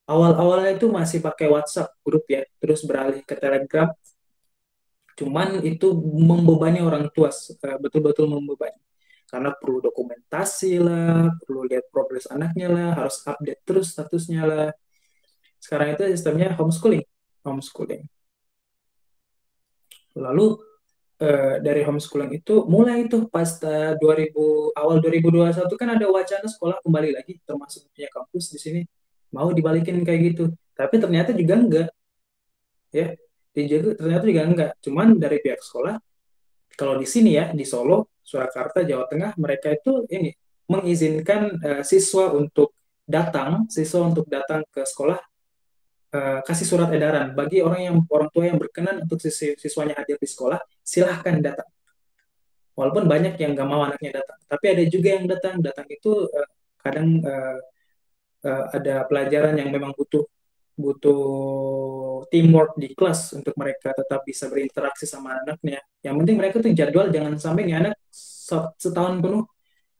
Awal-awalnya itu masih pakai WhatsApp grup ya, terus beralih ke Telegram. Cuman itu membebani orang tua, betul-betul membebani. Karena perlu dokumentasi lah, perlu lihat progres anaknya lah, harus update terus statusnya lah. Sekarang itu sistemnya homeschooling. Lalu dari homeschooling itu mulai itu pas 2000 awal 2021 kan ada wacana sekolah kembali lagi termasuk punya kampus di sini mau dibalikin kayak gitu. Tapi ternyata juga enggak ya. Ternyata juga enggak. Cuman dari pihak sekolah kalau di sini ya di Solo, Surakarta, Jawa Tengah mereka itu ini mengizinkan siswa untuk datang ke sekolah kasih surat edaran bagi orang tua yang berkenan untuk siswanya hadir di sekolah, silahkan datang. Walaupun banyak yang nggak mau anaknya datang, tapi ada juga yang datang. Datang itu kadang ada pelajaran yang memang butuh teamwork di kelas untuk mereka tetap bisa berinteraksi sama anaknya. Yang penting mereka tuh jadwal jangan sampai nih anak setahun penuh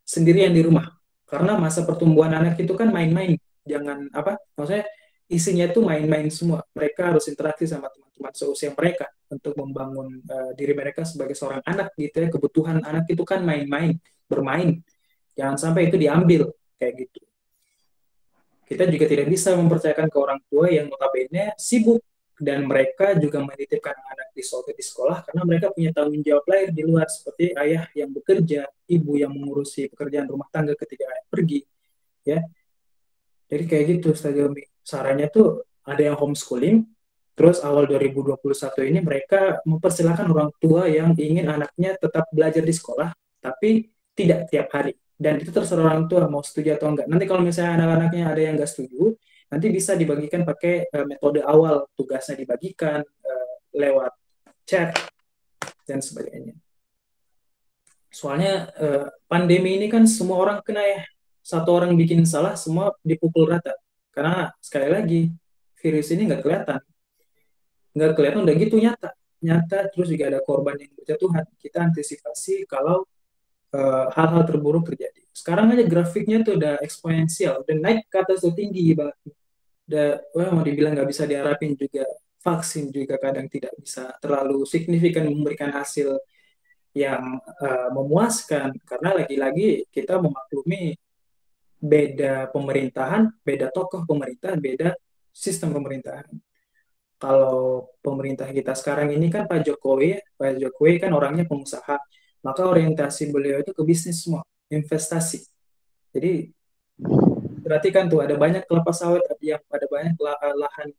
sendirian di rumah. Karena masa pertumbuhan anak itu kan main-main. Jangan maksudnya isinya itu main-main semua. Mereka harus interaksi sama teman-teman seusia mereka untuk membangun diri mereka sebagai seorang anak gitu ya. Kebutuhan anak itu kan main-main, bermain. Jangan sampai itu diambil kayak gitu. Kita juga tidak bisa mempercayakan ke orang tua yang notabene sibuk dan mereka juga menitipkan anak di sekolah karena mereka punya tanggung jawab lain di luar seperti ayah yang bekerja, ibu yang mengurusi pekerjaan rumah tangga ketika ayah pergi, ya. Jadi kayak gitu, Ustaz Yomi. Sarannya tuh ada yang homeschooling, terus awal 2021 ini mereka mempersilahkan orang tua yang ingin anaknya tetap belajar di sekolah, tapi tidak tiap hari. Dan itu terserah orang tua mau setuju atau enggak. Nanti kalau misalnya anak-anaknya ada yang enggak setuju, nanti bisa dibagikan pakai metode awal, tugasnya dibagikan lewat chat dan sebagainya. Soalnya pandemi ini kan semua orang kena ya. Satu orang bikin salah, semua dipukul rata. Karena sekali lagi, virus ini nggak kelihatan. Nggak kelihatan, udah gitu nyata. Terus juga ada korban yang berjatuhan. Kita antisipasi kalau hal-hal terburuk terjadi. Sekarang aja grafiknya tuh udah eksponensial, udah naik ke atas tuh tinggi banget. Mau dibilang nggak bisa diharapin juga. Vaksin juga kadang tidak bisa terlalu signifikan memberikan hasil yang memuaskan. Karena lagi-lagi kita memaklumi beda pemerintahan, beda tokoh pemerintahan, beda sistem pemerintahan. Kalau pemerintah kita sekarang ini kan Pak Jokowi kan orangnya pengusaha. Maka orientasi beliau itu ke bisnis semua, investasi. Jadi perhatikan tuh ada banyak kelapa sawit, ada banyak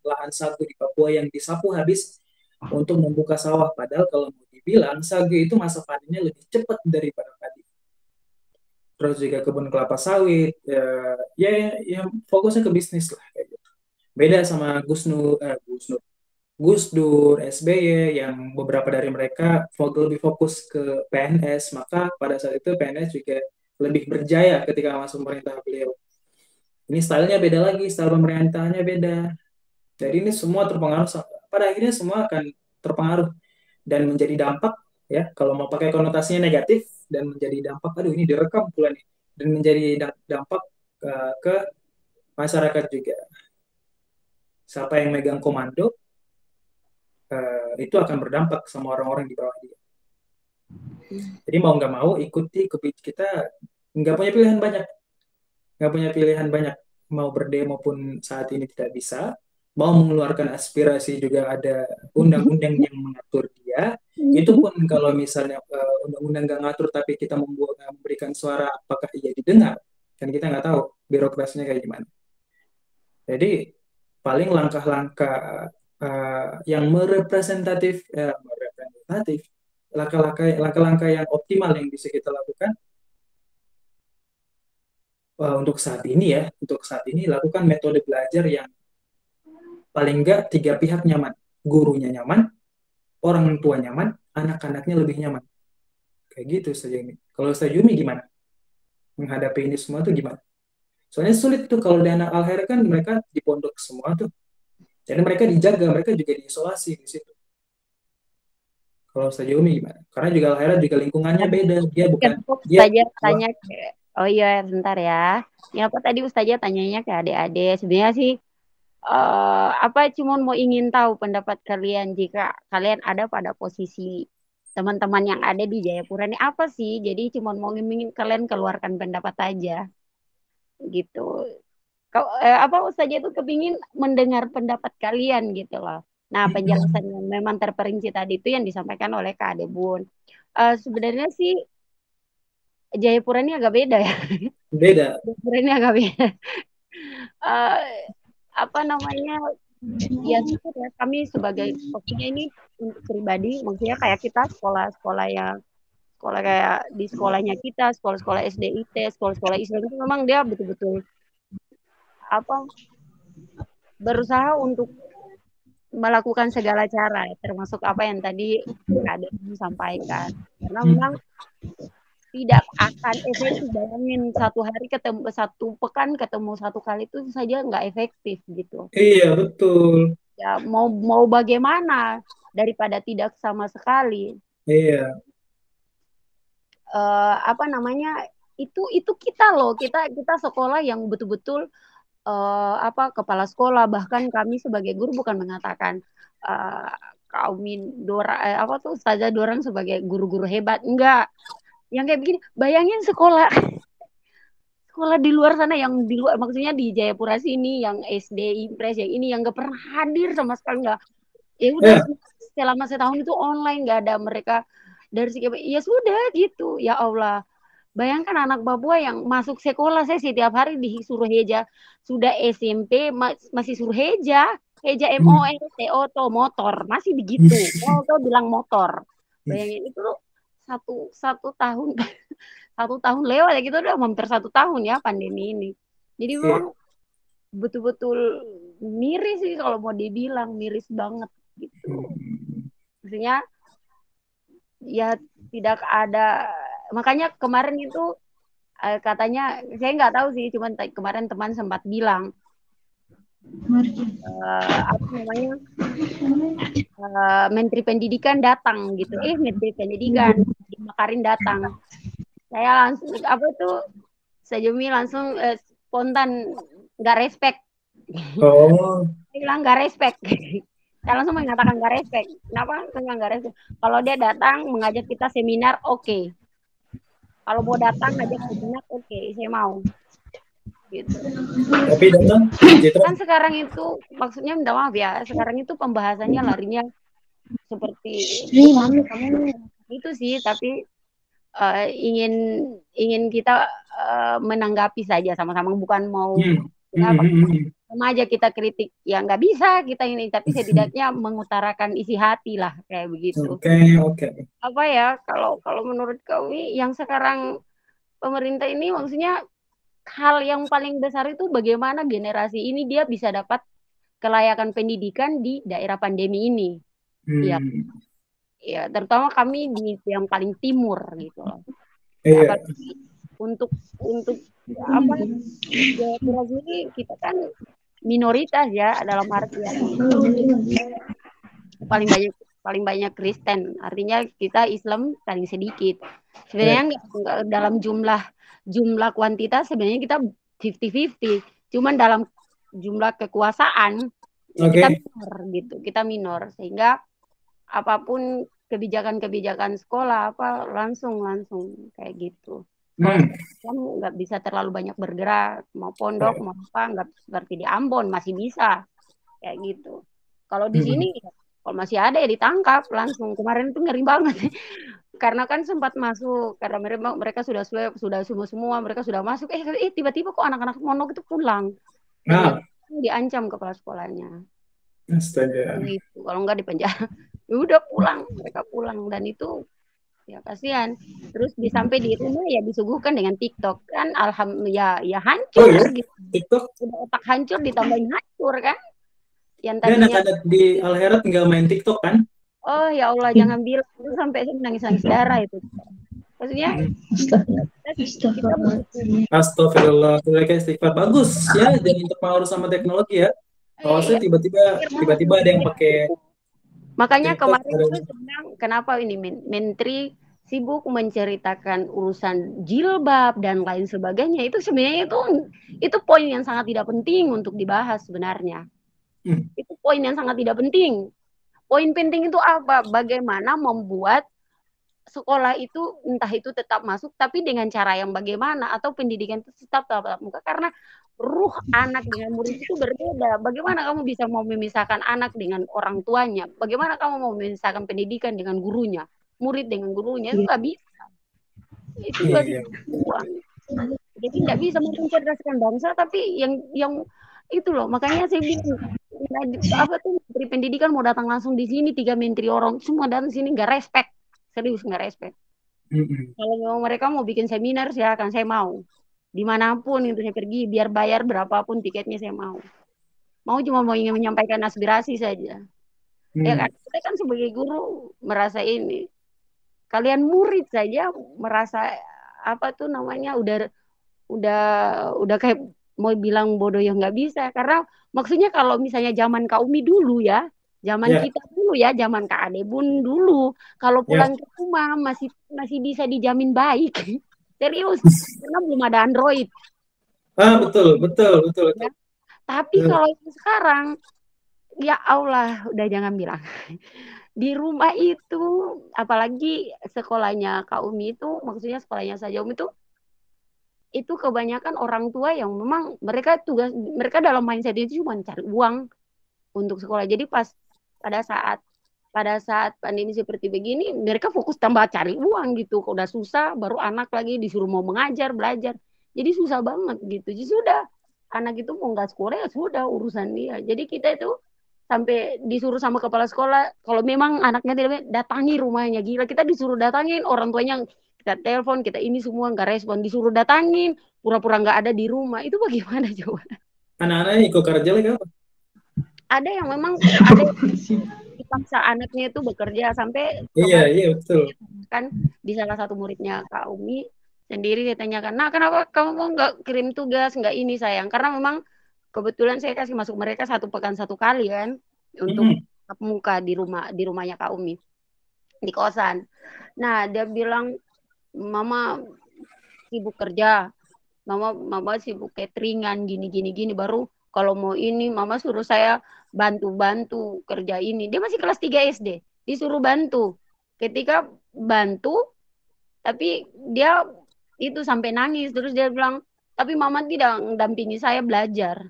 lahan sagu di Papua yang disapu habis untuk membuka sawah. Padahal kalau mau dibilang sagu itu masa panennya lebih cepat daripada padi. Terus juga kebun kelapa sawit, ya fokusnya ke bisnis lah kayak gitu. Beda sama Gus Dur, SBY yang beberapa dari mereka lebih fokus ke PNS, maka pada saat itu PNS juga lebih berjaya ketika masuk pemerintah beliau. Ini stylenya beda lagi, style pemerintahannya beda. Jadi ini semua terpengaruh, pada akhirnya semua akan terpengaruh dan menjadi dampak ya. Kalau mau pakai konotasinya negatif dan menjadi dampak, aduh ini direkam pula nih, dan menjadi dampak ke masyarakat juga. Siapa yang megang komando itu akan berdampak sama orang-orang di bawah dia. Jadi mau nggak mau ikuti kita nggak punya pilihan banyak. Mau berdemo pun saat ini tidak bisa. Mau mengeluarkan aspirasi juga ada undang-undang yang mengatur dia. Itu pun kalau misalnya undang-undang nggak ngatur tapi kita memberikan suara, apakah ia didengar? Kan kita nggak tahu birokrasinya kayak gimana. Jadi paling langkah-langkah yang merepresentatif, langkah-langkah yang optimal yang bisa kita lakukan untuk saat ini ya, untuk saat ini lakukan metode belajar yang paling nggak tiga pihak nyaman, gurunya nyaman, orang tua nyaman, anak-anaknya lebih nyaman. Kayak gitu saja ini. Kalau Ustaz Yumi gimana? Menghadapi ini semua tuh gimana? Soalnya sulit tuh kalau di anak Al-Khair kan mereka di pondok semua tuh. Jadi mereka dijaga, mereka juga diisolasi di situ. Kalau Ustaz Yumi gimana? Karena juga Al-Khair juga lingkungannya beda. Dia bukan dia Ustazah tanya ke, oh iya sebentar ya. Ya apa tadi Ustazah tanyanya ke adik-adik. Sebenarnya sih apa cuma mau ingin tahu pendapat kalian jika kalian ada pada posisi teman-teman yang ada di Jayapura ini apa sih? Jadi cuma mau ingin kalian keluarkan pendapat aja gitu. Apa Ustazah itu kepingin mendengar pendapat kalian gitu loh. Nah, penjelasan yang memang terperinci tadi itu yang disampaikan oleh Kak Adebun. Sebenarnya sih Jayapura ini agak beda ya. beda. Jayapura ini agak beda. Apa namanya? Ya syukur ya kami sebagai maksudnya ini untuk pribadi, maksudnya kayak kita sekolah-sekolah yang sekolah kayak di sekolahnya kita, sekolah-sekolah SDIT, sekolah-sekolah Islam itu memang dia betul-betul apa berusaha untuk melakukan segala cara, termasuk apa yang tadi ada disampaikan. Karena memang tidak akan efektif. Bayangin satu hari ketemu, satu pekan ketemu satu kali itu saja nggak efektif gitu. Iya betul. Ya mau bagaimana daripada tidak sama sekali. Iya. Apa namanya itu kita loh, kita sekolah yang betul-betul apa kepala sekolah, bahkan kami sebagai guru bukan mengatakan apa tuh Ustazah Dorang sebagai guru-guru hebat, enggak. Yang kayak begini, bayangin sekolah di luar sana, yang di luar maksudnya di Jayapura sini, yang SD Impres yang ini yang nggak pernah hadir sama sekali, nggak. Ya udah selama setahun itu online, nggak ada mereka dari segi ya sudah gitu. Ya Allah, bayangkan anak Papua yang masuk sekolah, saya setiap hari disuruh heja, sudah SMP masih suruh heja MOE TO motor masih begitu. Motor bilang motor, bayangin itu satu tahun satu tahun lewat ya, gitu udah hampir 1 tahun ya pandemi ini. Jadi memang betul-betul miris sih kalau mau dibilang, miris banget gitu. Maksudnya ya tidak ada, makanya kemarin itu katanya saya nggak tahu sih, cuman kemarin teman sempat bilang apa namanya Menteri Pendidikan datang gitu, Menteri Pendidikan Makarin datang, saya langsung apa tuh Sajumi langsung spontan nggak respect. Dia bilang nggak respect. Saya langsung mengatakan nggak respect. Kenapa nggak respect? Kalau dia datang mengajak kita seminar, oke. Kalau mau datang ngajak seminar, oke, saya mau. Gitu. Tapi datang kan sekarang itu maksudnya minta maaf ya, sekarang itu pembahasannya larinya seperti kamu itu sih, tapi ingin kita menanggapi saja sama-sama, bukan mau sama aja kita kritik, ya nggak bisa kita ini, tapi setidaknya mengutarakan isi hati lah kayak begitu. Oke. Apa ya kalau menurut kami yang sekarang pemerintah ini, maksudnya hal yang paling besar itu bagaimana generasi ini dia bisa dapat kelayakan pendidikan di daerah pandemi ini. Ya. Ya, terutama kami di yang paling timur gitu loh. Ya, untuk apa Jayapura ini kita kan minoritas ya, dalam artian paling banyak Kristen, artinya kita Islam paling sedikit. Sebenarnya nggak dalam jumlah kuantitas, sebenarnya kita 50-50, cuman dalam jumlah kekuasaan kita minor gitu, kita minor, sehingga apapun kebijakan sekolah apa langsung kayak gitu. Kalau nggak bisa terlalu banyak bergerak, mau pondok mau apa, nggak seperti di Ambon masih bisa kayak gitu. Kalau di sini Kalau masih ada ya ditangkap langsung. Kemarin itu ngeri banget. Karena kan sempat masuk, karena mereka sudah swab, sudah semua mereka sudah masuk. Tiba-tiba kok anak-anak pondok itu pulang. Dan yang diancam kepala sekolahnya. Astaga. Itu kalau nggak di penjara, ya udah pulang, mereka pulang dan itu ya kasihan. Terus sampai di rumah ya disuguhkan dengan TikTok kan, alhamdulillah ya hancur gitu. TikTok udah otak hancur ditambahin hancur kan. Yang dia tadinya anak-anak di Al-Herat nggak main TikTok kan? oh ya Allah jangan bilang itu, sampai saya nangis-nangis darah itu. Maksudnya Astagfirullah, istighfar bagus ya, jangan terpengaruh sama teknologi ya. Kalau saya tiba-tiba ada yang pakai. Makanya kemarin itu sedang kenapa ini Menteri sibuk menceritakan urusan jilbab dan lain sebagainya, itu sebenarnya itu poin yang sangat tidak penting untuk dibahas sebenarnya. Itu poin yang sangat tidak penting. Poin penting itu apa? Bagaimana membuat sekolah itu entah itu tetap masuk tapi dengan cara yang bagaimana, atau pendidikan itu tetap tatap muka, karena ruh anak dengan murid itu berbeda. Bagaimana kamu bisa mau memisahkan anak dengan orang tuanya? Bagaimana kamu mau memisahkan pendidikan dengan gurunya? Murid dengan gurunya itu nggak bisa. Itu juga dibuang. Jadi nggak bisa mencerdaskan bangsa, tapi yang itu loh. Makanya saya bilang apa tuh menteri pendidikan mau datang langsung di sini, 3 menteri orang semua datang sini nggak respect, serius nggak respect. Kalau memang mereka mau bikin seminar silakan, saya mau dimanapun itu saya pergi, biar bayar berapapun tiketnya saya mau cuma mau ingin menyampaikan aspirasi saja. Ya kan, kita kan sebagai guru merasa ini, kalian murid saja merasa apa tuh namanya udah kayak mau bilang bodoh yang nggak bisa. Karena maksudnya kalau misalnya zaman Kak Umi dulu ya, zaman kita dulu ya, zaman Kak Ade Bun dulu, kalau pulang ke rumah masih bisa dijamin baik. Serius, karena belum ada Android. Betul. Ya. Tapi kalau sekarang, ya Allah, udah jangan bilang. Di rumah itu, apalagi sekolahnya Kak Umi itu, maksudnya sekolahnya saja Umi itu kebanyakan orang tua yang memang mereka dalam mindset itu cuma cari uang untuk sekolah. Jadi pada saat pandemi seperti begini, mereka fokus tambah cari uang gitu. Kalau udah susah, baru anak lagi disuruh mau mengajar, belajar. Jadi susah banget gitu. Jadi sudah, anak itu mau nggak sekolah ya sudah urusan dia. Jadi kita itu sampai disuruh sama kepala sekolah, kalau memang anaknya tidak datangi rumahnya, gila. Kita disuruh datangin orang tuanya, kita telepon, kita ini semua nggak respon, disuruh datangin, pura-pura nggak ada di rumah. Itu bagaimana coba? Anak-anaknya ikut kerja lagi apa? Ada yang memang ada dipaksa anaknya itu bekerja sampai iya betul. Kan di salah satu muridnya Kak Umi sendiri ditanyakan, nah kenapa kamu nggak kirim tugas, nggak ini sayang, karena memang kebetulan saya kasih masuk mereka 1 pekan 1 kali kan untuk tatap muka di rumahnya Kak Umi di kosan. Nah dia bilang mama sibuk kerja, mama sibuk cateringan gini baru kalau mau ini mama suruh saya bantu kerja ini. Dia masih kelas 3 SD, disuruh bantu. Ketika bantu, tapi dia itu sampai nangis. Terus dia bilang, tapi mama tidak mendampingi saya belajar.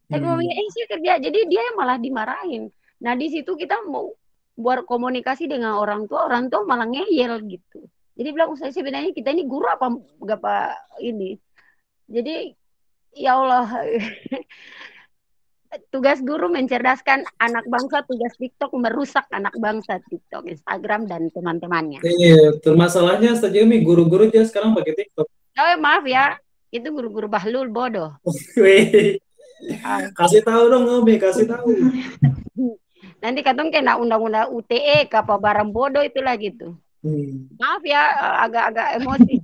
Tapi mamanya, saya kerja. Jadi dia yang malah dimarahin. Nah di situ kita mau buat komunikasi dengan orang tua malah ngeyel gitu. Jadi bilang, saya sebenarnya kita ini guru apa ini. Jadi ya Allah, tugas guru mencerdaskan anak bangsa, tugas TikTok merusak anak bangsa, TikTok, Instagram, dan teman-temannya. Iya, masalahnya saja Mi, guru-guru aja sekarang pakai TikTok. Oh maaf ya, itu guru-guru bahlul bodoh. Kasih tahu dong Umi, kasih tahu. Nanti katong kena undang-undang UTE, apa barang bodoh itulah gitu. Maaf ya, agak-agak emosi.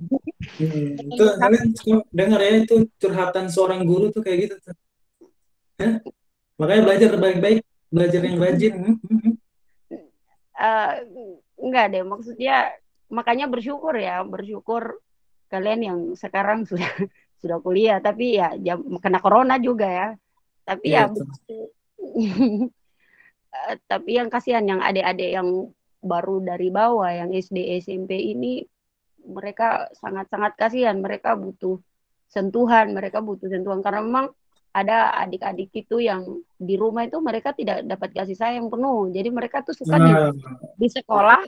Itu kalian dengar ya, itu curhatan seorang guru tuh kayak gitu tuh. Makanya belajar baik-baik, belajar yang rajin. Enggak deh, maksudnya makanya bersyukur kalian yang sekarang sudah kuliah, tapi ya kena corona juga ya. Tapi ya tapi yang kasihan yang adik-adik yang baru dari bawah, yang SD SMP ini, mereka sangat-sangat kasihan. Mereka butuh sentuhan karena memang ada adik-adik itu yang di rumah itu mereka tidak dapat kasih sayang penuh. Jadi mereka tuh suka Nah, di sekolah,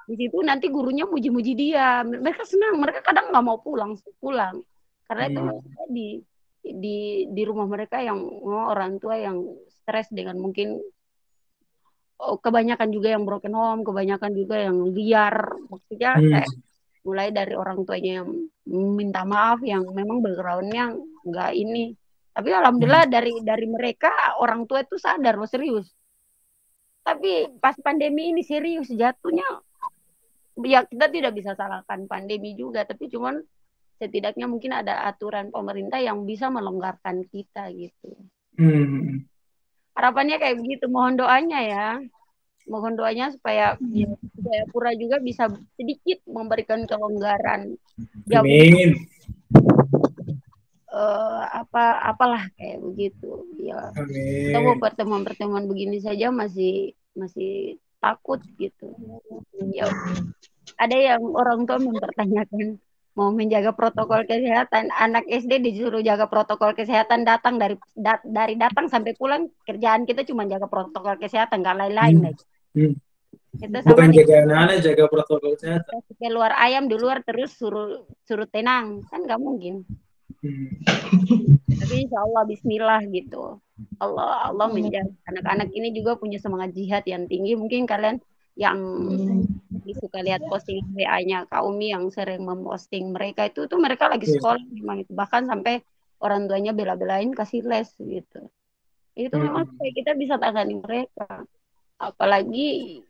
di situ nanti gurunya muji-muji dia. Mereka senang, mereka kadang nggak mau pulang. Karena itu mereka di rumah mereka yang orang tua yang stres dengan mungkin kebanyakan juga yang broken home, kebanyakan juga yang liar. Maksudnya kayak mulai dari orang tuanya yang minta maaf, yang memang backgroundnya nggak ini. Tapi alhamdulillah dari mereka orang tua itu sadar loh, serius. Tapi pas pandemi ini serius jatuhnya. Ya kita tidak bisa salahkan pandemi juga, tapi cuman setidaknya mungkin ada aturan pemerintah yang bisa melonggarkan kita gitu. Harapannya kayak begitu, mohon doanya ya. Mohon doanya supaya Jayapura juga bisa sedikit memberikan kelonggaran. Ya, amin. Apalah kayak begitu ya. Kita mau pertemuan begini saja masih takut gitu ya. Ada yang orang tua mempertanyakan mau menjaga protokol kesehatan, anak SD disuruh jaga protokol kesehatan, datang dari datang sampai pulang kerjaan kita cuma jaga protokol kesehatan, nggak lain-lain lagi. Kita bukan jaga anak-anak, jaga protokol kesehatan. Keluar ayam di luar terus suruh tenang, kan nggak mungkin. Tapi insya Allah Bismillah gitu. Allah menjaga anak-anak ini juga punya semangat jihad yang tinggi. Mungkin kalian yang suka lihat posting WA-nya Kak Umi yang sering memposting mereka itu tuh mereka lagi sekolah memang itu, bahkan sampai orang tuanya bela-belain kasih les gitu. Itu memang supaya kita bisa tangani mereka. Apalagi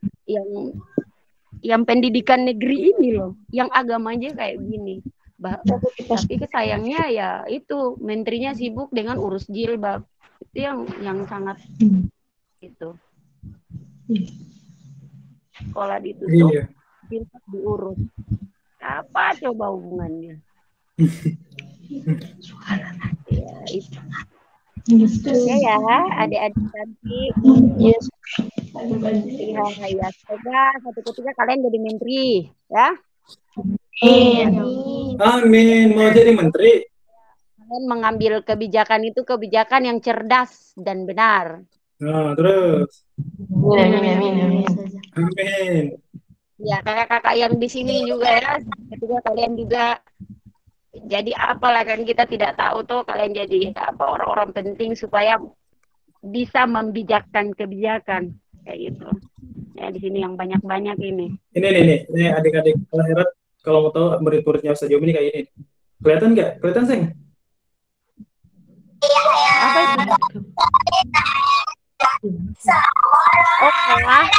yang pendidikan negeri ini loh, yang agamanya kayak gini. Tapi sayangnya ya itu menterinya sibuk dengan urus jilbab. Itu yang sangat itu. Sekolah ditutup, jilbab diurus. Apa coba hubungannya? Ya itu. Ya adik-adik cantik. Ya, semoga satu ketika kalian jadi menteri ya. Amin. Mau jadi menteri. Kalian mengambil kebijakan itu kebijakan yang cerdas dan benar. Nah, terus. Amin. Ya, kakak-kakak yang di sini juga ya. Ketika kalian juga jadi apalah kan kita tidak tahu tuh kalian jadi apa orang-orang penting supaya bisa membijakkan kebijakan kayak gitu. Ya di sini yang banyak-banyak ini. Ini adik-adik akhirat kalau mau tahu murid-muridnya Ustaz Yomi ini kayak ini. Kelihatan nggak? Kelihatan sih? Apa itu? Oh, salah.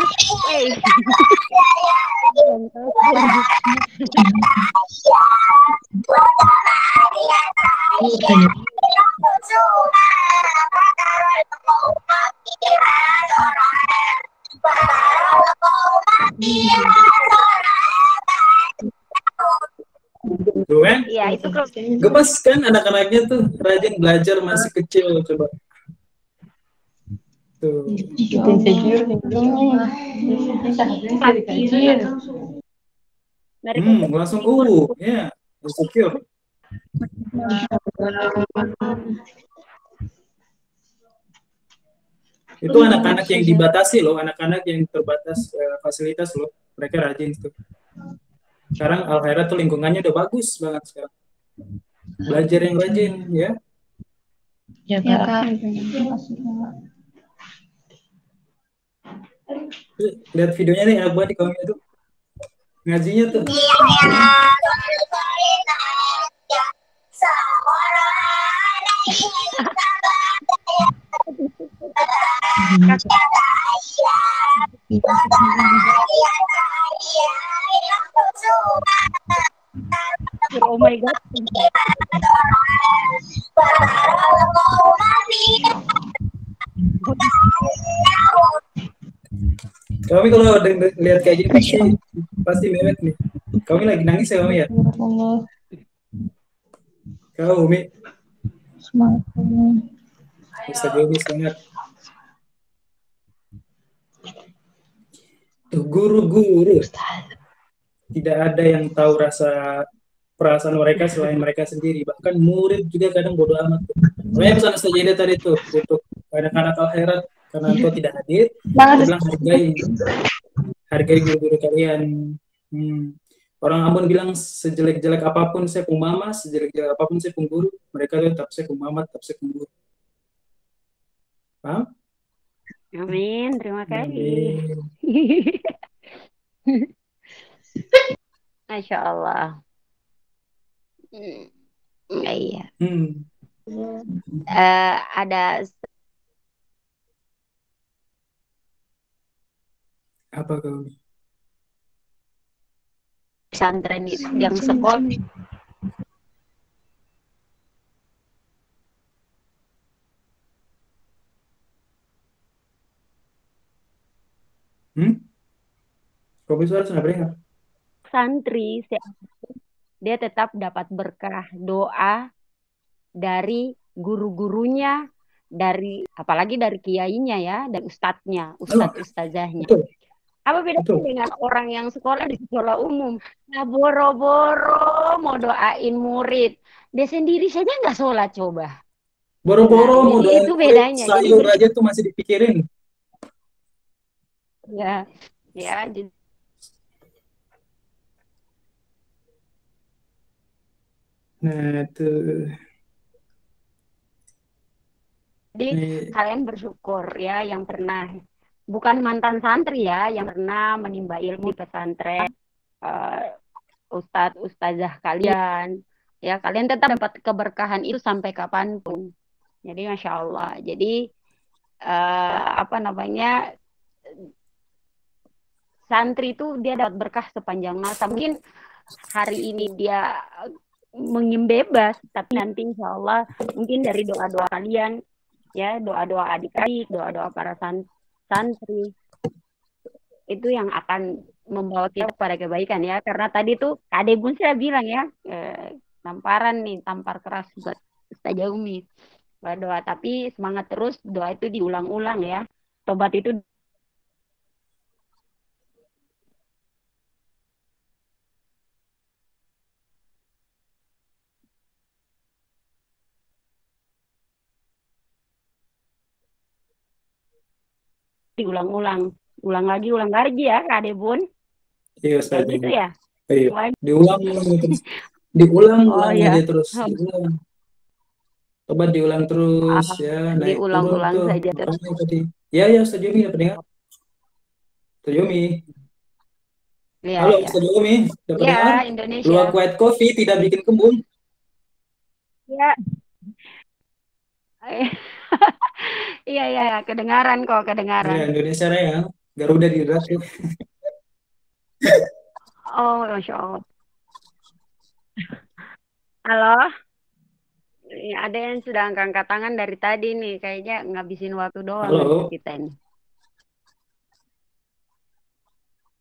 Tuh kan? Iya, itu gemes kan anak-anaknya tuh rajin belajar masih kecil coba. Tuh. Langsung ya, insecure. Itu anak-anak yang dibatasi loh, anak-anak yang terbatas fasilitas loh, mereka rajin tuh. Sekarang Al-Khairat tuh lingkungannya udah bagus banget sekarang. Belajar yang rajin ya. Ya Kak. Lihat videonya nih, enak banget di komen itu. Ngajinya tuh. Oh my god. Kami kalau lihat kayak gini pasti mewek nih. Kami lagi nangis ya kami ya? Kau Umi. Semangat. Ustaz Yomi sangat. Tuh guru-guru. Tidak ada yang tahu perasaan mereka selain mereka sendiri. Bahkan murid juga kadang bodoh amat. Makanya pesan Ustaz Jeda tadi tuh untuk anak-anak akhirat karena engkau tidak hadir, Jangan dia bilang hargai guru-guru kalian. Orang Ambon bilang sejelek-jelek apapun saya pun mama, sejelek-jelek apapun saya pun guru, mereka tetap saya pun mama, tetap saya pun guru. Paham? Amin, terima kasih. Amin. Masya Allah. Iya. Ada Apa kau? pesantren yang sekolah. Kopi suara sudah berdengar. Santri dia tetap dapat berkah doa dari guru-gurunya, dari apalagi dari kiainya ya, dan ustadznya, ustazahnya. Apa bedanya dengan orang yang sekolah di sekolah umum? Nah, boro-boro mau doain murid, dia sendiri saja nggak sholat coba. Boro-boro mau doain itu bedanya. Sayur aja tuh masih dipikirin. Ya, jadi nah tuh. Jadi kalian bersyukur ya yang pernah, bukan mantan santri ya, yang pernah menimba ilmu di pesantren, ustadz ustazah kalian, ya kalian tetap dapat keberkahan itu sampai kapanpun. Jadi Masya Allah. Jadi santri itu dia dapat berkah sepanjang masa. Mungkin hari ini dia bebas, tapi nanti Insya Allah mungkin dari doa-doa kalian, ya doa-doa adik-adik, doa-doa para santri itu yang akan membawa kita pada kebaikan ya. Karena tadi tuh Kak Debun saya bilang ya, tampar keras buat Ustaz Jaumi, berdoa, tapi semangat terus, doa itu diulang-ulang ya. Tobat itu diulang-ulang, ulang lagi ya Kak Debun. Iya, Ustaz. Gitu ya. Iya. Diulang aja terus. Coba diulang terus ya. Diulang-ulang saja terus. Ya Ustaz Yomi dapat dengar. Ustaz Yomi. Ya, halo Ustaz Yomi, dapat dengar? Indonesia. Luwak white coffee tidak bikin kembung. Ya. Iya, kedengaran. Ya, Indonesia Raya, Garuda di Ratu. Oh, Masya Allah. Halo? Ada yang sudah angkat tangan dari tadi nih, kayaknya ngabisin waktu doang. Halo. Kita ini.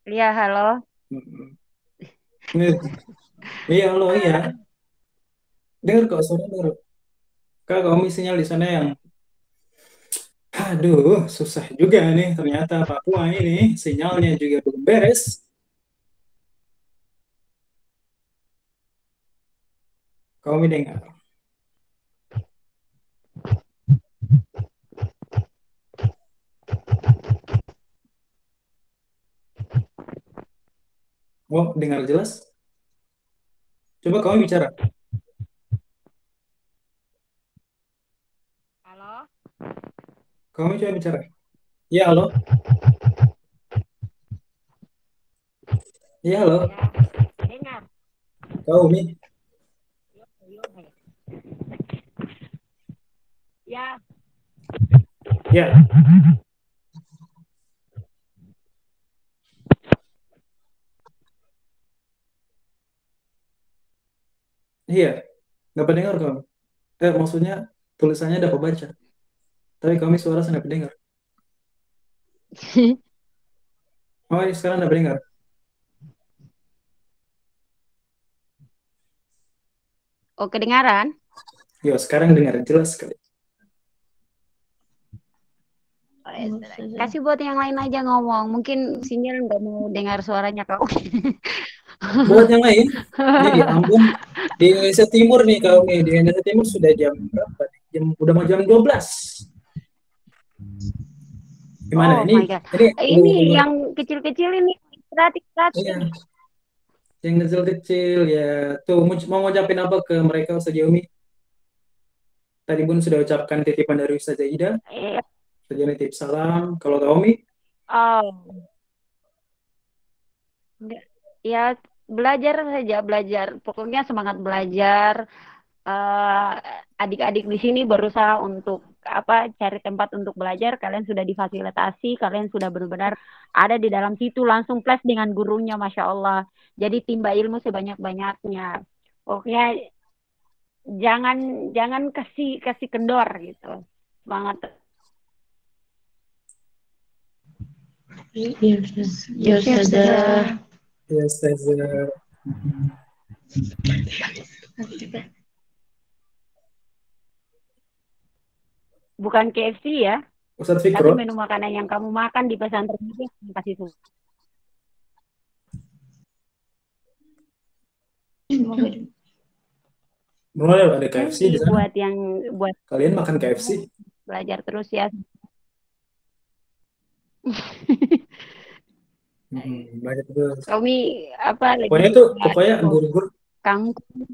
Iya, halo. Iya, halo, iya. Dengar kok suara baru. Kak, kamu sinyal di sana yang aduh, susah juga nih. Ternyata Papua ini sinyalnya juga belum beres. Kamu dengar? Oh, dengar jelas? Coba kamu bicara. Halo? Kamu coba bicara. Ya, halo. Ya, halo. Dengar. Kau, Mi. Ya. Ya. Iya, dapat dengar kamu. Maksudnya tulisannya dapat baca. Tapi kami suara saya dapat dengar. Oh, sekarang dapat dengar. Oh, kedengaran? Yo, sekarang dengar jelas sekali. Kasih buat yang lain aja ngomong. Mungkin sinyal nggak mau dengar suaranya kau. Buat yang lain, ini di Ambon, di Indonesia Timur nih kau nih. Di Indonesia Timur sudah jam berapa nih? udah mau jam 12. Gimana? Oh my God. Ini belum. yang kecil-kecil ini istirahat. Iya, yang kecil-kecil ya. Tuh mau ngucapin apa ke mereka Ustazah Umi? Tadi Bun sudah ucapkan titipan dari Ustazah Ida. Eh, Ustazah nitip salam. Kalau Kak Umi? oh, ya belajar saja, belajar. Pokoknya semangat belajar. Adik-adik di sini berusaha untuk cari tempat untuk belajar. Kalian sudah difasilitasi, kalian sudah benar-benar ada di dalam situ, langsung flash dengan gurunya, Masya Allah. Jadi timba ilmu sebanyak-banyaknya. Pokoknya jangan kasih kendor gitu. Semangat. Ya Ustazah. Ya Ustazah. Bukan KFC ya, Ustaz tapi Fikro. menu makanan yang kamu makan di pesantren itu kasih suka. Mulai ada KFC di sana. Buat Kalian makan KFC? belajar terus ya. Belajar terus. Kami Pokoknya anggur-anggur. Kangkung.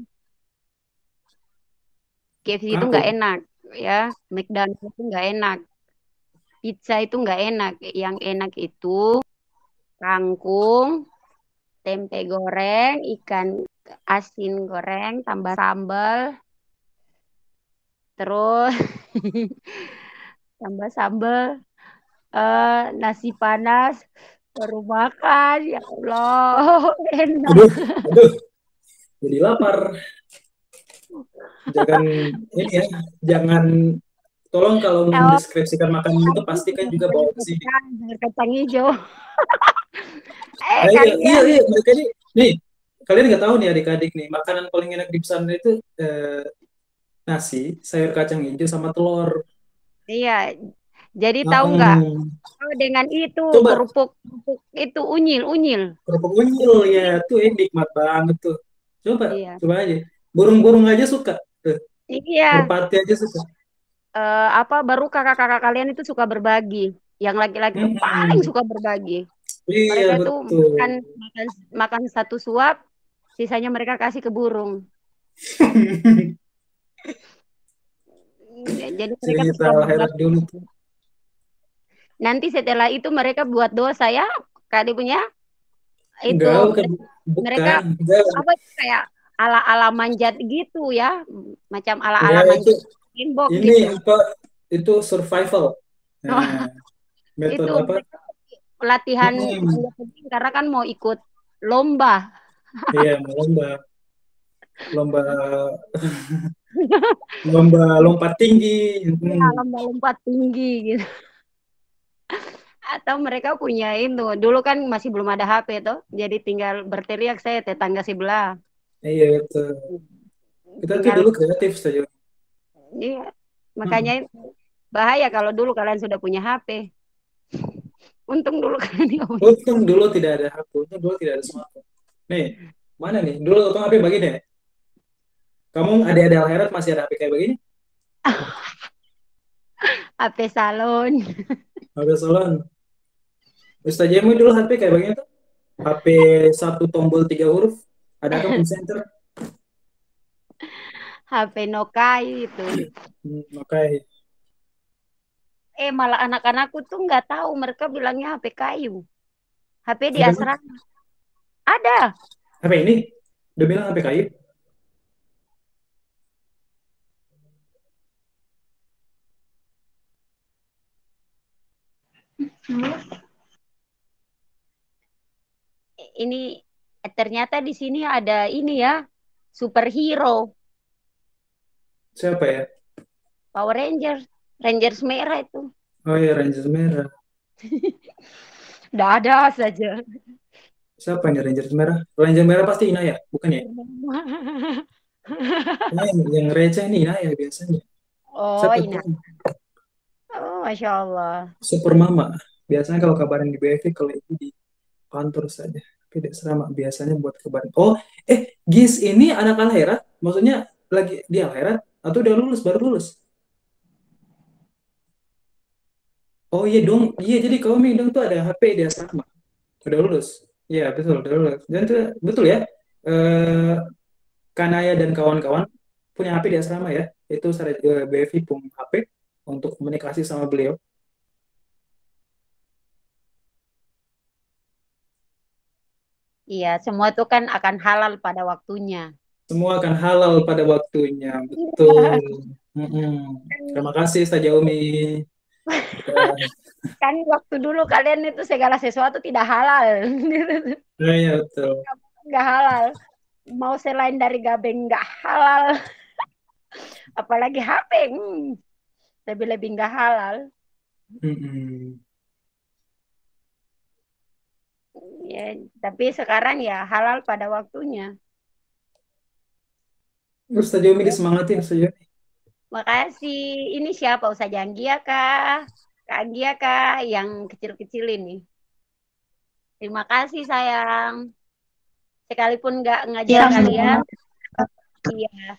KFC itu Kangkung. nggak enak ya, McDonald's itu nggak enak, pizza itu nggak enak. Yang enak itu kangkung, tempe goreng, ikan asin goreng, tambah sambal, terus tambah sambal, nasi panas, baru makan. Ya Allah, enak. Aduh, jadi lapar. Jangan tolong kalau mendeskripsikan makanan itu pastikan juga bawa ke sini. Kacang hijau. Iya, mereka nih, kalian nggak tahu nih adik-adik nih, makanan paling enak di pesantren itu nasi, sayur kacang hijau sama telur. Iya, jadi tahu nggak? Dengan itu kerupuk itu unyil. Kerupuk unyil ya, tuh nikmat banget tuh. Coba aja. Burung-burung aja suka. Iya. Merpati aja suka. Baru kakak-kakak kalian itu suka berbagi. Yang laki-laki itu paling suka berbagi. Iya, mereka tuh makan satu suap, sisanya mereka kasih ke burung. Jadi mereka suka berbagi. Dulu. Nanti setelah itu mereka buat dosa ya, Kak punya itu mereka kayak ala-ala manjat gitu ya, macam ala-ala manjat inbox ini gitu. Itu survival. Itu pelatihan karena kan mau ikut lomba. Iya, mau lomba lompat tinggi. Ya, lomba lompat tinggi gitu. Atau mereka punya itu, dulu kan masih belum ada HP tuh, jadi tinggal berteriak saya tetangga sebelah. Iya, betul. Kita tuh dulu kreatif saja. Iya, makanya bahaya kalau dulu kalian sudah punya HP. Untung dulu tidak ada HP, untung dulu tidak ada smartphone. Nih, mana nih? Dulu untung HP begini. Kamu ada akhirat masih ada HP kayak begini? HP salon. HP salon. Ustazah Emu dulu HP kayak begini tuh. HP 1 tombol 3 huruf. Ada kan center? HP Nokai itu. Nokai. Malah anak-anakku tuh nggak tahu, mereka bilangnya HP kayu. HP di asrama. Ada. HP ini? Udah bilang HP kayu? Ini ternyata di sini ada ini ya, superhero. Siapa ya? Power Rangers merah itu. Oh iya, Rangers merah. Dada saja. Siapa nih Rangers merah? Rangers merah pasti Inaya, bukan ya? Yang receh nih Inaya biasanya. Oh, Inaya. Oh, Masya Allah. Super Mama. Biasanya kalau kabarin di BFV, kalau itu di kantor saja. Tidak serama biasanya buat kabarin. Oh, Gis ini anak akhirat? Maksudnya lagi di akhirat atau udah lulus, baru lulus? Oh iya dong, iya jadi kaum dong tuh ada HP di asrama. Udah lulus. Iya betul, udah lulus. Dan tuh betul ya. Eh Kanaya dan kawan-kawan punya HP di asrama ya. Itu BFI punya HP untuk komunikasi sama beliau. Iya, semua itu kan akan halal pada waktunya. Semua akan halal pada waktunya. Betul. Mm-mm. Terima kasih Ustazah Umi. Udah. Kan waktu dulu kalian itu segala sesuatu tidak halal. Iya betul. Nggak halal. Mau selain dari gabeng nggak halal. Apalagi HP. Lebih-lebih nggak halal. Mm-mm. Ya, tapi sekarang ya halal pada waktunya. Ustazah Umi disemangatin Ustazah Umi. Makasih. Ini siapa? Ustazah Anggia kah? Kak Anggia kah? Yang kecil-kecil ini. Terima kasih sayang. Sekalipun nggak ngajar kalian, iya.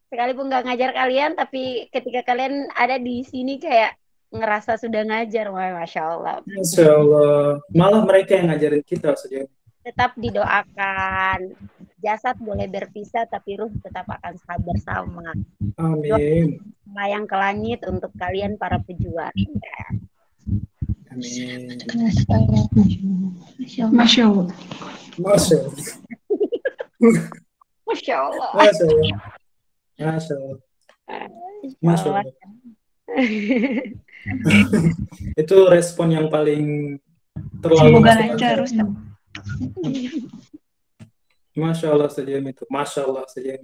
Sekalipun nggak ngajar kalian, tapi ketika kalian ada di sini kayak ngerasa sudah ngajar. Wah, Masya Allah. Masya Allah. Malah mereka yang ngajarin kita Ustazah Umi. Tetap didoakan. Jasad boleh berpisah, tapi ruh tetap akan bersama. Amin. Melayang ke langit untuk kalian para pejuang. Amin. Masya Allah. Masya Allah. Masya Allah. Masya Allah. Masya Allah. Masya Allah. Itu respon yang paling terlalu Semoga masuk lancar, akal. Ustaz. Masya Allah saja itu. Masya Allah saja.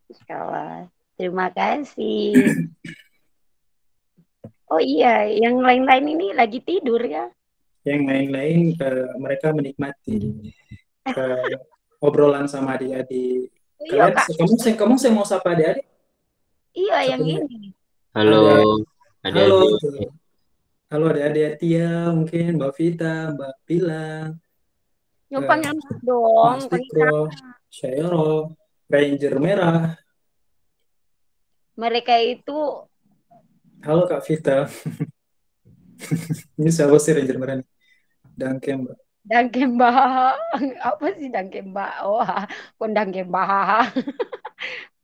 Masya Allah. Terima kasih. Oh iya, yang lain-lain ini lagi tidur ya. Yang lain-lain mereka menikmati obrolan sama adik-adik. Oh, iya, Kalian, Kak. kamu saya mau sapa adik-adik? Iya, yang Satunya. ini. Halo, Halo, adik-adik. halo adik-adik Tia, mungkin Mbak Vita, Mbak Pilang, Yang panggil dong. Mas Fikro, Syairo, Ranger Merah. Mereka itu. Halo Kak Vita. Ini siapa sih Ranger Merah nih? Dangke Mbak. Dangkemba. Apa sih Dangkemba? Oh, Dangkemba.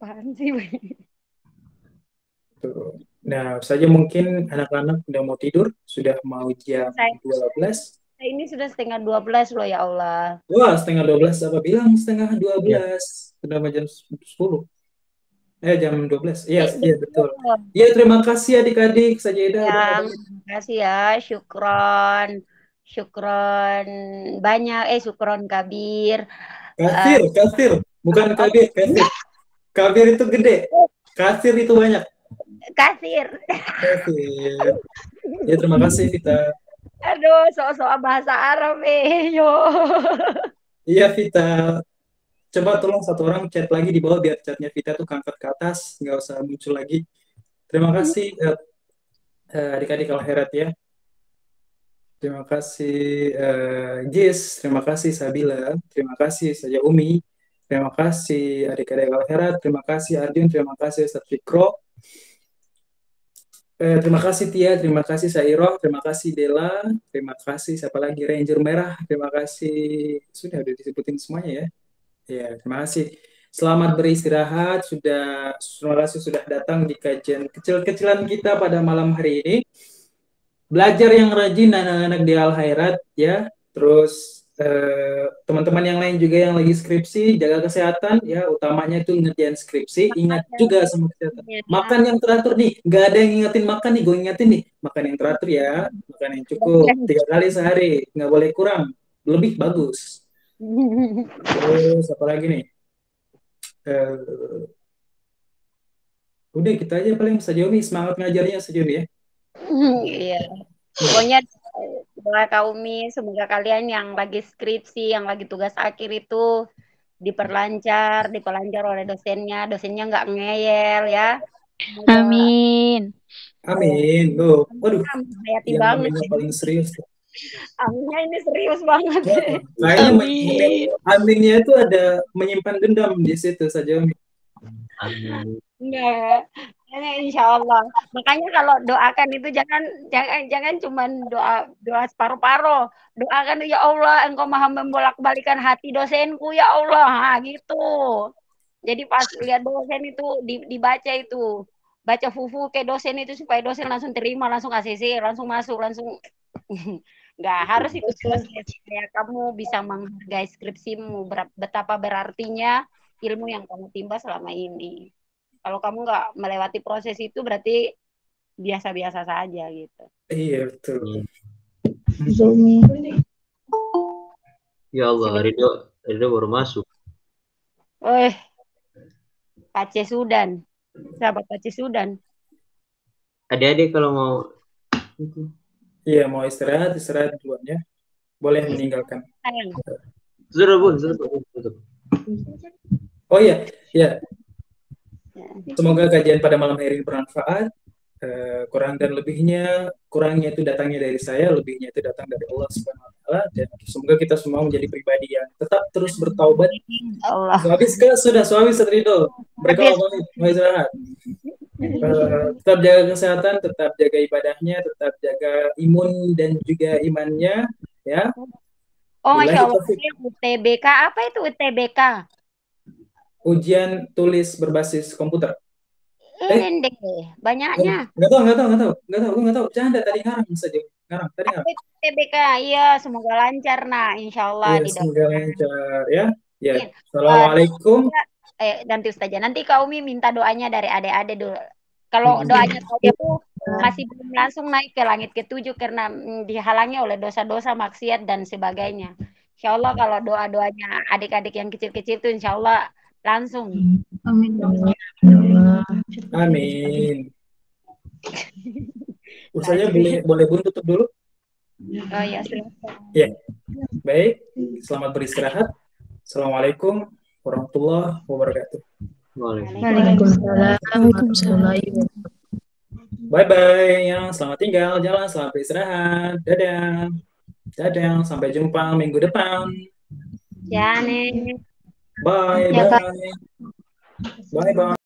Apaan sih? Tuh. Nah, saja mungkin anak-anak udah mau tidur, sudah mau jam 12. Ini sudah setengah 12 loh ya Allah. Wah, setengah 12 apa bilang setengah 12? Sudah mau jam 10. Jam 12. Iya, iya betul. Iya, terima kasih adik-adik Sajadah. Terima kasih ya, syukron. Syukron banyak, syukron Kabir. Kasir. Bukan Kabir, Kasir. Kabir itu gede. Kasir itu banyak. Kasir. Ya, terima kasih Vita. Aduh, soal bahasa Arab yo. Iya Vita. Coba tolong satu orang chat lagi di bawah biar chatnya Vita tuh keangkat ke atas, nggak usah muncul lagi. Terima kasih adik-adik Al-Herat ya. Terima kasih Jis, terima kasih Sabila, terima kasih Saja Umi, terima kasih adik-adik Al-Herat, terima kasih Arjun, terima kasih Ustaz Fikro. Terima kasih Tia, terima kasih Sairoh, terima kasih Dela, terima kasih siapa lagi Ranger Merah, terima kasih sudah disebutin semuanya ya. Ya, terima kasih. Selamat beristirahat. Terima kasih sudah datang di kajian kecil-kecilan kita pada malam hari ini. Belajar yang rajin anak-anak di Al-Khairat ya. Terus teman-teman yang lain juga yang lagi skripsi, jaga kesehatan ya. Utamanya itu ngerjain skripsi. Ingat juga sama kesehatan. Makan yang teratur nih. Nggak ada yang ngingetin makan nih. Gue ingetin nih. Makan yang teratur ya. Makan yang cukup 3 kali sehari. Nggak boleh kurang. Lebih bagus. Terus apa lagi nih? Udah kita aja paling Sajomi semangat ngajarnya Sajomi ya. Iya. Pokoknya doa kaumi semoga kalian yang lagi skripsi, yang lagi tugas akhir itu diperlancar oleh dosennya nggak ngeyel ya. Amin. Amin. Loh, waduh. Hayati Yang banget. namanya paling serius. Aminnya ini serius banget. Kayaknya aminnya itu ada menyimpan dendam di situ Sajomi. Amin. Enggak. Insya Allah. Makanya kalau doakan itu jangan cuman doa separuh-paruh. Doakan ya Allah, Engkau Maha membolak-balikan hati dosenku ya Allah. Nah, gitu. Jadi pas lihat dosen itu dibaca itu, baca fufu ke dosen itu supaya dosen langsung terima, langsung ACC, langsung masuk, langsung nggak harus itu proses ya, kamu bisa menghargai skripsimu, betapa berartinya ilmu yang kamu timba selama ini. Kalau kamu nggak melewati proses itu berarti biasa-biasa saja gitu. Iya, betul. Ya Allah, Ridho baru masuk. Pace Sudan. Sahabat Pace Sudan. Adik-adik kalau mau Iya, mau istirahat duluan ya. Boleh meninggalkan. Sudah, Bun. Oh iya, ya. Semoga kajian pada malam hari ini bermanfaat. Kurang dan kurangnya itu datangnya dari saya, lebihnya itu datang dari Allah Subhanahu wa taala, dan semoga kita semua menjadi pribadi yang tetap terus bertaubat. Allah. Suhabis Ridho. Mereka mau istirahat. Tetap jaga kesehatan, tetap jaga ibadahnya, tetap jaga imun dan juga imannya, ya. Oh, Masya Allah, UTBK, apa itu UTBK? Ujian tulis berbasis komputer. Banyaknya. Nggak tahu. Canda tadi ngarang saja. UTBK, iya, semoga lancar, nah, insya Allah. Iya, semoga lancar, ya. Ya, Assalamualaikum. Nanti Ustazah, nanti Kak Umi minta doanya dari adik-adik dulu. Kalau doanya saja tuh masih belum langsung naik ke langit ke-7 karena dihalangi oleh dosa-dosa, maksiat dan sebagainya. Insya Allah kalau doa-doanya adik-adik yang kecil-kecil tuh insya Allah langsung. Amin. Amin. Usahanya boleh Bun tutup dulu? Oh ya, silakan. Ya. Baik, selamat beristirahat. Assalamualaikum warahmatullahi wabarakatuh. Waalaikumsalam warahmatullahi wabarakatuh. Bye-bye ya, selamat tinggal, jalan, selamat beristirahat. Dadah, sampai jumpa minggu depan. Ya nih. Bye.